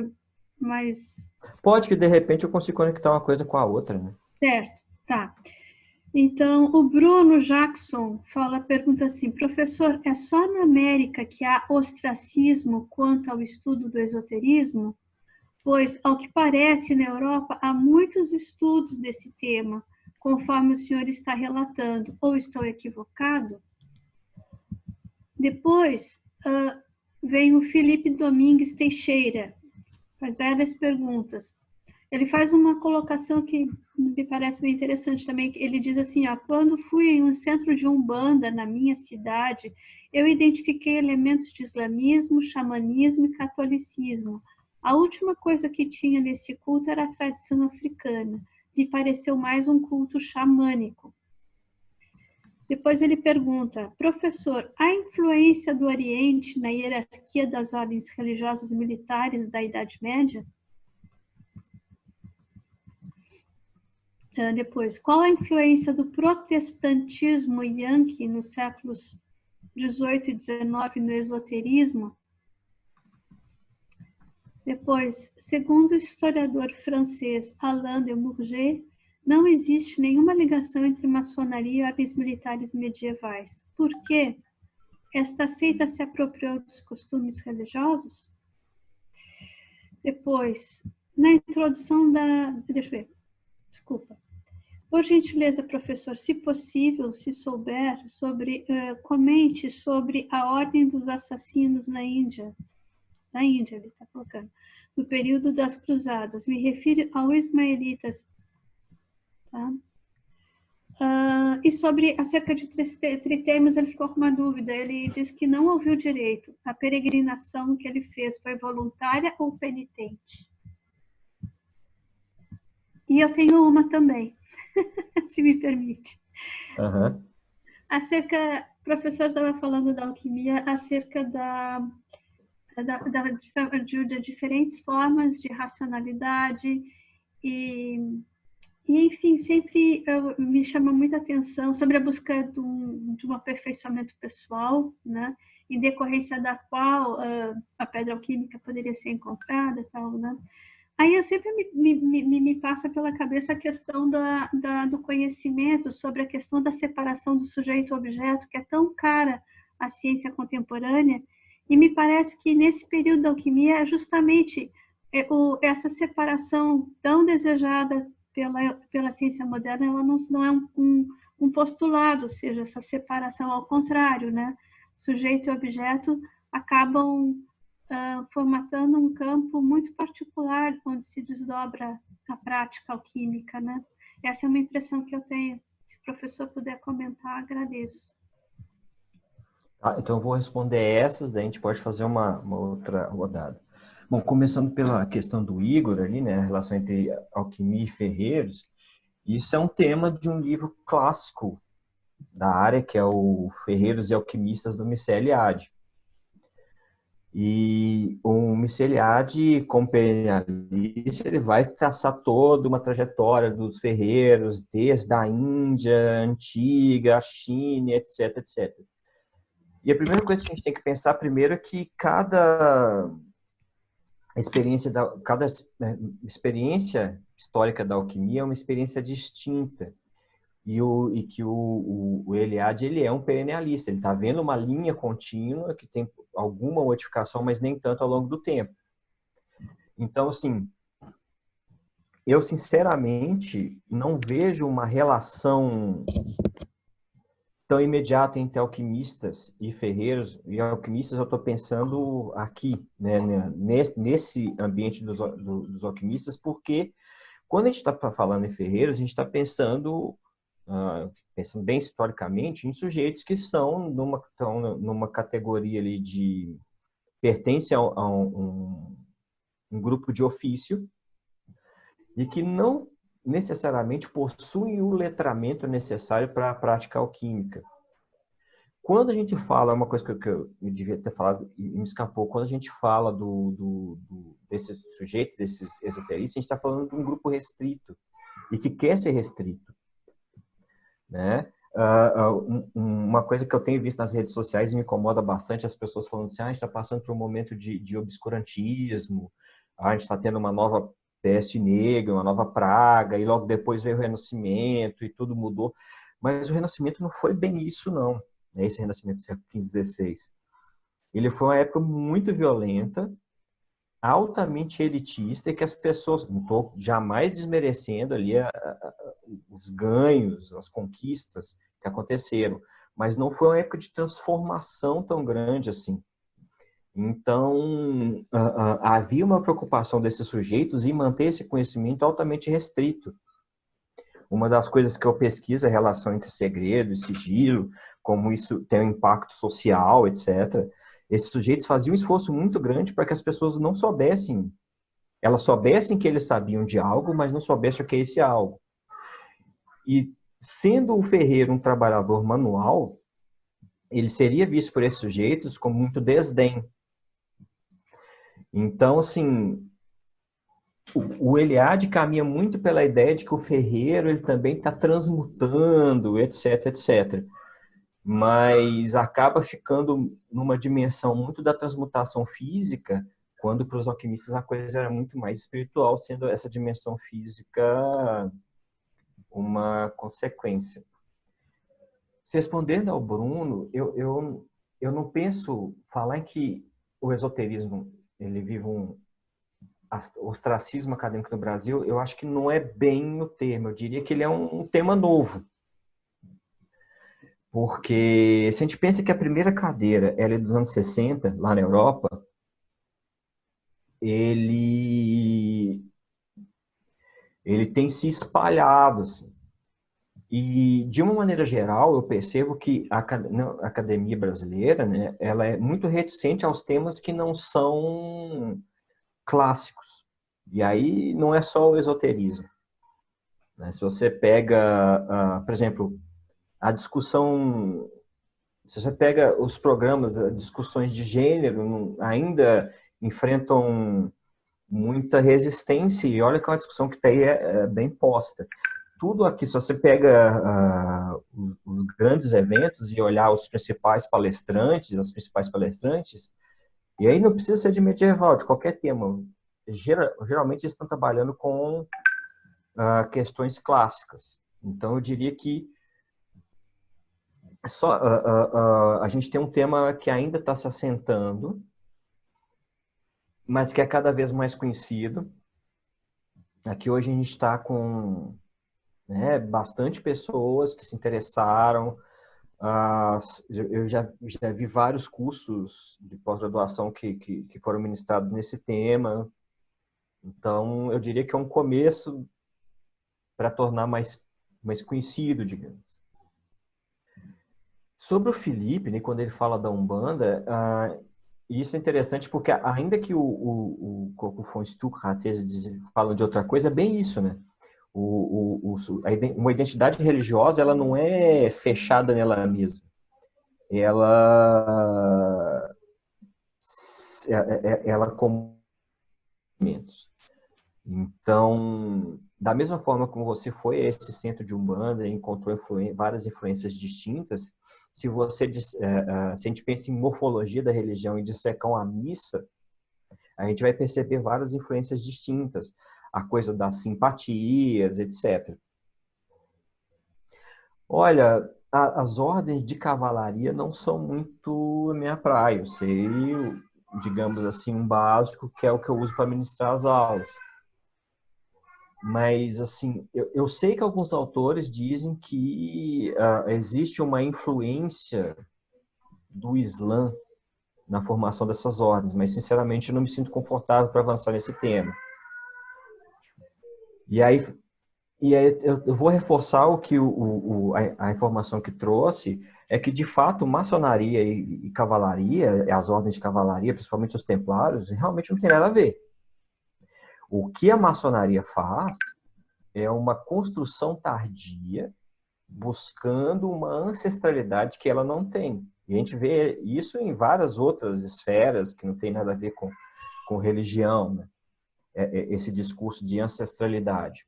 mais... Pode que, de repente, eu consiga conectar uma coisa com a outra, né? Certo, tá. Então, o Bruno Jackson pergunta assim: professor, é só na América que há ostracismo quanto ao estudo do esoterismo? Pois, ao que parece, na Europa há muitos estudos desse tema, conforme o senhor está relatando. Ou estou equivocado? Depois, vem o Felipe Domingues Teixeira, faz várias perguntas. Ele faz uma colocação que me parece bem interessante também. Ele diz assim, quando fui em um centro de Umbanda na minha cidade, eu identifiquei elementos de islamismo, xamanismo e catolicismo. A última coisa que tinha nesse culto era a tradição africana. Me pareceu mais um culto xamânico. Depois ele pergunta, professor, há influência do Oriente na hierarquia das ordens religiosas militares da Idade Média? Depois, qual a influência do protestantismo yankee nos séculos 18 e 19 no esoterismo? Depois, segundo o historiador francês Alain de Murger, não existe nenhuma ligação entre maçonaria e ordens militares medievais. Por quê? Esta seita se apropriou dos costumes religiosos? Depois, na introdução da... Deixa eu ver. Desculpa. Por gentileza, professor, se possível, se souber, comente sobre a ordem dos assassinos na Índia. Na Índia, ele está colocando. No período das cruzadas. Me refiro aos ismaelitas. Tá? E acerca de tritêmios, ele ficou com uma dúvida. Ele diz que não ouviu direito. A peregrinação que ele fez foi voluntária ou penitente? E eu tenho uma também, se me permite. Uhum. O professor estava falando da alquimia, acerca de diferentes formas de racionalidade e enfim, sempre me chama muita atenção sobre a busca de um aperfeiçoamento pessoal, né? em decorrência da qual a pedra alquímica poderia ser encontrada, tal, né? Aí eu sempre me passa pela cabeça a questão do conhecimento sobre a questão da separação do sujeito-objeto, que é tão cara à ciência contemporânea, e me parece que nesse período da alquimia é justamente essa separação tão desejada pela ciência moderna, ela não é um postulado, ou seja, essa separação ao contrário, né? Sujeito e objeto acabam formatando um campo muito particular onde se desdobra a prática alquímica, né? Essa é uma impressão que eu tenho. Se o professor puder comentar, agradeço. Então eu vou responder essas, daí a gente pode fazer uma outra rodada. Bom, começando pela questão do Igor ali, né, a relação entre alquimia e ferreiros, isso é um tema de um livro clássico da área, que é o Ferreiros e Alquimistas, do Mircea Eliade. E o Mircea Eliade, como perennialista, ele vai traçar toda uma trajetória dos ferreiros, desde a Índia antiga, a China, etc, etc. E a primeira coisa que a gente tem que pensar primeiro é que cada experiência histórica da alquimia é uma experiência distinta. E que o Eliade, ele é um perennialista, ele está vendo uma linha contínua que tem alguma modificação, mas nem tanto ao longo do tempo. Então, assim, eu sinceramente não vejo uma relação tão imediata entre alquimistas e ferreiros. E alquimistas eu estou pensando aqui, né, nesse ambiente dos alquimistas, porque quando a gente está falando em ferreiros, a gente está pensando bem historicamente, em sujeitos que estão numa categoria ali de pertence a um grupo de ofício e que não necessariamente possuem o letramento necessário para a prática alquímica. Quando a gente fala, uma coisa que eu devia ter falado e me escapou, quando a gente fala desses sujeitos, desses esoteristas, a gente está falando de um grupo restrito e que quer ser restrito, né? Uma coisa que eu tenho visto nas redes sociais e me incomoda bastante, as pessoas falando assim, a gente está passando por um momento de obscurantismo, a gente está tendo uma nova peste negra, uma nova praga, e logo depois veio o Renascimento e tudo mudou. Mas o Renascimento não foi bem isso, não. Esse Renascimento do século XV, XVI. Ele foi uma época muito violenta, altamente elitista, e que as pessoas, não estou jamais desmerecendo ali os ganhos, as conquistas que aconteceram, mas não foi uma época de transformação tão grande assim. Então, havia uma preocupação desses sujeitos em manter esse conhecimento altamente restrito. Uma das coisas que eu pesquiso é a relação entre segredo e sigilo, como isso tem um impacto social, etc. Esses sujeitos faziam um esforço muito grande para que as pessoas não soubessem. Elas soubessem que eles sabiam de algo, mas não soubessem o que é esse algo. E sendo o ferreiro um trabalhador manual, ele seria visto por esses sujeitos com muito desdém. Então, assim, o Eliade caminha muito pela ideia de que o ferreiro ele também está transmutando, etc, etc. Mas acaba ficando numa dimensão muito da transmutação física, quando para os alquimistas a coisa era muito mais espiritual, sendo essa dimensão física uma consequência. Respondendo ao Bruno, eu não penso falar em que o esoterismo ele vive um ostracismo acadêmico no Brasil. Eu acho que não é bem o termo. Eu diria que ele é um tema novo. Porque se a gente pensa que a primeira cadeira ela é dos anos 60, lá na Europa, ele tem se espalhado, assim. E, de uma maneira geral, eu percebo que a academia brasileira, né, ela é muito reticente aos temas que não são clássicos. E aí não é só o esoterismo. Né? Se você pega, por exemplo, a discussão... Se você pega os programas, as discussões de gênero, ainda enfrentam muita resistência. E olha que é uma discussão que está aí bem posta. tudo aqui, se você pega os grandes eventos e olhar os principais palestrantes, as principais palestrantes, e aí não precisa ser de medieval, de qualquer tema. Geralmente eles estão trabalhando com questões clássicas. Então, eu diria que a gente tem um tema que ainda está se assentando, mas que é cada vez mais conhecido. Aqui hoje a gente está com, né, bastante pessoas que se interessaram. Eu já vi vários cursos de pós-graduação que foram ministrados nesse tema. Então, eu diria que é um começo para tornar mais conhecido, digamos. Sobre o Felipe, né, quando ele fala da Umbanda, isso é interessante porque ainda que o von Stuckrad fala de outra coisa, é bem isso, né? Uma identidade religiosa, ela não é fechada nela mesma. Ela então, da mesma forma como você foi a esse centro de Umbanda e encontrou várias influências distintas, se a gente pensa em morfologia da religião e dissecar uma missa, a gente vai perceber várias influências distintas, a coisa das simpatias, etc. Olha, as ordens de cavalaria não são muito a minha praia. Eu sei, digamos assim, um básico, que é o que eu uso para ministrar as aulas. Mas, assim, eu sei que alguns autores dizem que existe uma influência do Islã na formação dessas ordens, mas, sinceramente, eu não me sinto confortável para avançar nesse tema. E aí eu vou reforçar o que a informação que trouxe, é que, de fato, maçonaria e cavalaria, as ordens de cavalaria, principalmente os templários, realmente não tem nada a ver. O que a maçonaria faz é uma construção tardia, buscando uma ancestralidade que ela não tem. E a gente vê isso em várias outras esferas que não tem nada a ver com religião, né? Esse discurso de ancestralidade.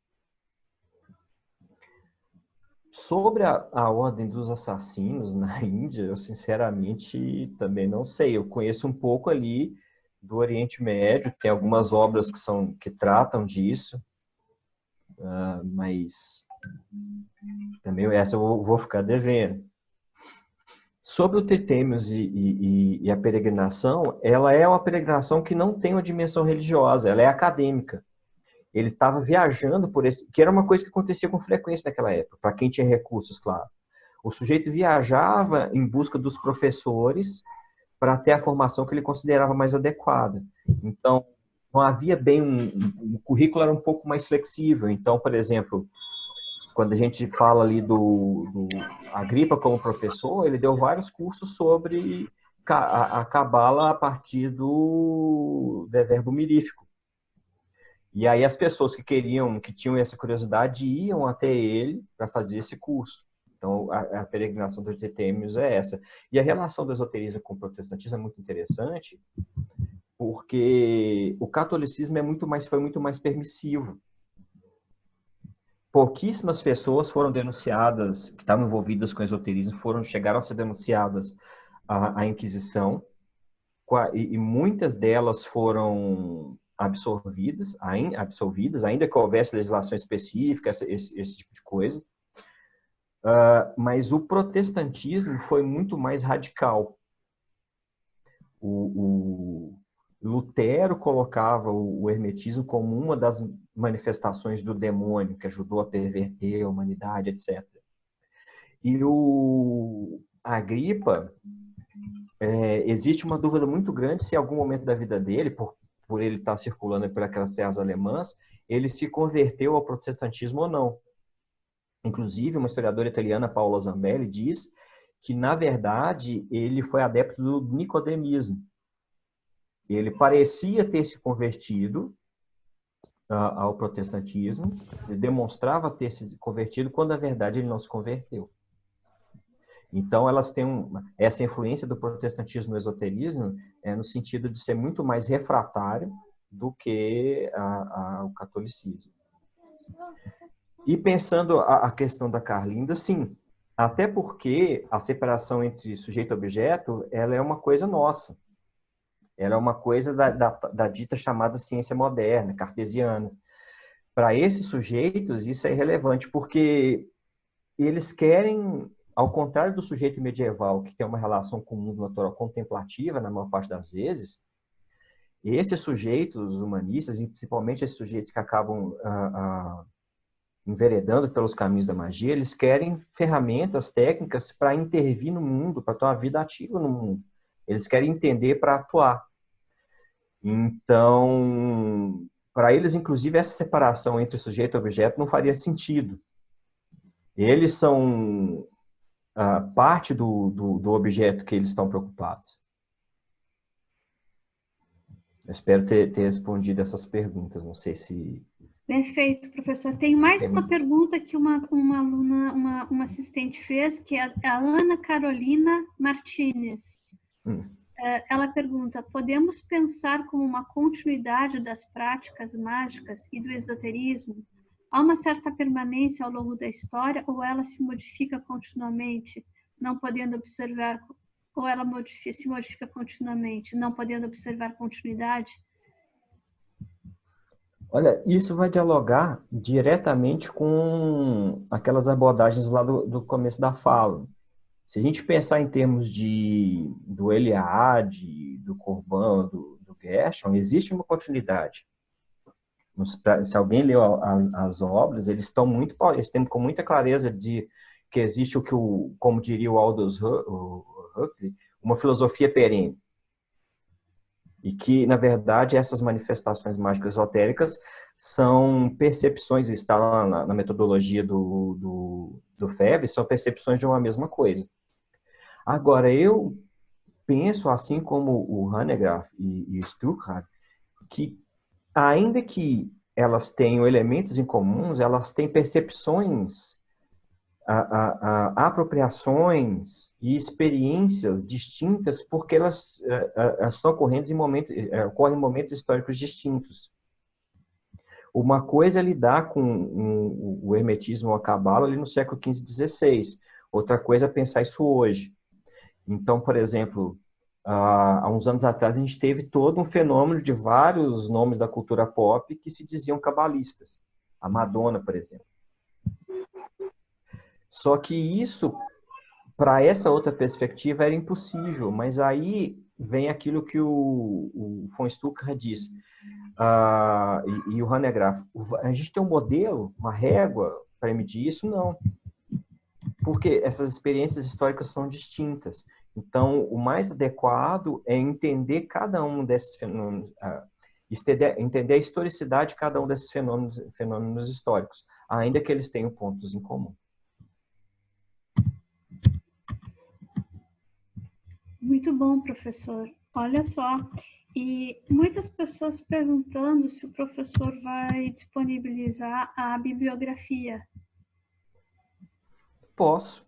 Sobre a ordem dos assassinos na Índia, eu sinceramente também não sei. Eu conheço um pouco ali do Oriente Médio, tem algumas obras que tratam disso, mas também essa eu vou ficar devendo. Sobre o Tetêmios e a peregrinação, ela é uma peregrinação que não tem uma dimensão religiosa, ela é acadêmica. Ele estava viajando por que era uma coisa que acontecia com frequência naquela época, para quem tinha recursos, claro. O sujeito viajava em busca dos professores para ter a formação que ele considerava mais adequada. Então, não havia bem o currículo era um pouco mais flexível. Então, por exemplo, quando a gente fala ali do Agripa como professor, ele deu vários cursos sobre a cabala a partir do verbo mirífico. E aí as pessoas que tinham essa curiosidade, iam até ele para fazer esse curso. Então, a peregrinação dos Tetêmios é essa. E a relação do esoterismo com o protestantismo é muito interessante, porque o catolicismo foi muito mais permissivo. Pouquíssimas pessoas foram denunciadas, que estavam envolvidas com o esoterismo, chegaram a ser denunciadas à Inquisição, e muitas delas foram absolvidas, ainda que houvesse legislação específica, esse tipo de coisa. Mas o protestantismo foi muito mais radical. O Lutero colocava o hermetismo como uma das manifestações do demônio, que ajudou a perverter a humanidade, etc. E o Agripa, existe uma dúvida muito grande se em algum momento da vida dele, por ele estar circulando por aquelas terras alemãs, ele se converteu ao protestantismo ou não. Inclusive, uma historiadora italiana, Paola Zambelli, diz que, na verdade, ele foi adepto do nicodemismo. Ele parecia ter se convertido ao protestantismo, ele demonstrava ter se convertido, quando, na verdade, ele não se converteu. Então, elas têm essa influência do protestantismo no esoterismo no sentido de ser muito mais refratário do que o catolicismo. E pensando a questão da Carlinda, sim. Até porque a separação entre sujeito e objeto, ela é uma coisa nossa. Ela é uma coisa da dita chamada ciência moderna, cartesiana. Para esses sujeitos, isso é irrelevante, porque eles querem, ao contrário do sujeito medieval, que tem uma relação com o mundo natural contemplativa, na maior parte das vezes, esses sujeitos humanistas, e principalmente esses sujeitos que acabam enveredando pelos caminhos da magia, eles querem ferramentas técnicas para intervir no mundo, para ter uma vida ativa no mundo. Eles querem entender para atuar. Então, para eles, inclusive, essa separação entre sujeito e objeto não faria sentido. Eles são parte do objeto que eles estão preocupados. Eu espero ter respondido essas perguntas. Não sei se... Perfeito, professor. Tem mais uma pergunta que uma aluna, uma assistente fez, que é a Ana Carolina Martínez. Ela pergunta: podemos pensar como uma continuidade das práticas mágicas e do esoterismo? Há uma certa permanência ao longo da história ou ela se modifica continuamente, não podendo observar, ou ela se modifica continuamente, não podendo observar continuidade? Olha, isso vai dialogar diretamente com aquelas abordagens lá do começo da fala. Se a gente pensar em termos do Eliade, do Corban, do Gershon, existe uma continuidade. Se alguém leu as obras, eles têm com muita clareza de que existe como diria o Aldous Huxley, uma filosofia perene. E que, na verdade, essas manifestações mágicas esotéricas são percepções, está lá na metodologia do Febvre, são percepções de uma mesma coisa. Agora, eu penso, assim como o Hanegraaff e o Stuckrad, que ainda que elas tenham elementos em comuns, elas têm percepções, apropriações e experiências distintas, porque elas estão ocorrem em momentos históricos distintos. Uma coisa é lidar com o hermetismo ou a cabala ali no século XV e XVI. Outra coisa é pensar isso hoje. Então, por exemplo, há uns anos atrás a gente teve todo um fenômeno de vários nomes da cultura pop que se diziam cabalistas. A Madonna, por exemplo. Só que isso, para essa outra perspectiva, era impossível. Mas aí vem aquilo que o von Stuckrad diz, e o Hanegraaff. A gente tem um modelo, uma régua para medir isso? Não. Porque essas experiências históricas são distintas. Então, o mais adequado é entender cada um desses fenômenos, entender a historicidade de cada um desses fenômenos históricos, ainda que eles tenham pontos em comum. Muito bom, professor. Olha só, e muitas pessoas perguntando se o professor vai disponibilizar a bibliografia. Posso.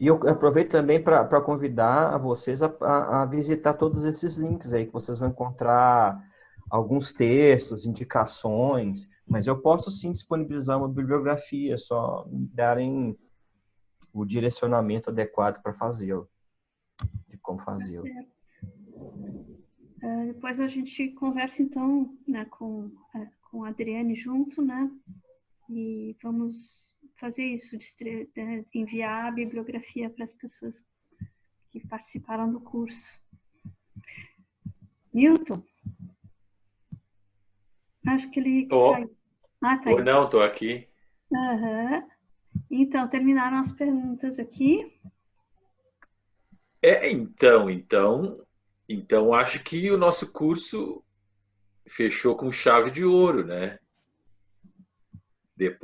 E eu aproveito também para convidar vocês a visitar todos esses links aí, que vocês vão encontrar alguns textos, indicações, mas eu posso sim disponibilizar uma bibliografia, só me darem o direcionamento adequado para fazê-lo, de como fazê-lo. Depois a gente conversa, então, né, com a Adriane junto, né? E vamos fazer isso, enviar a bibliografia para as pessoas que participaram do curso. Newton? Acho que ele... tá aí. Não, estou aqui. Uhum. Então, terminaram as perguntas aqui. Então acho que o nosso curso fechou com chave de ouro, né? Depois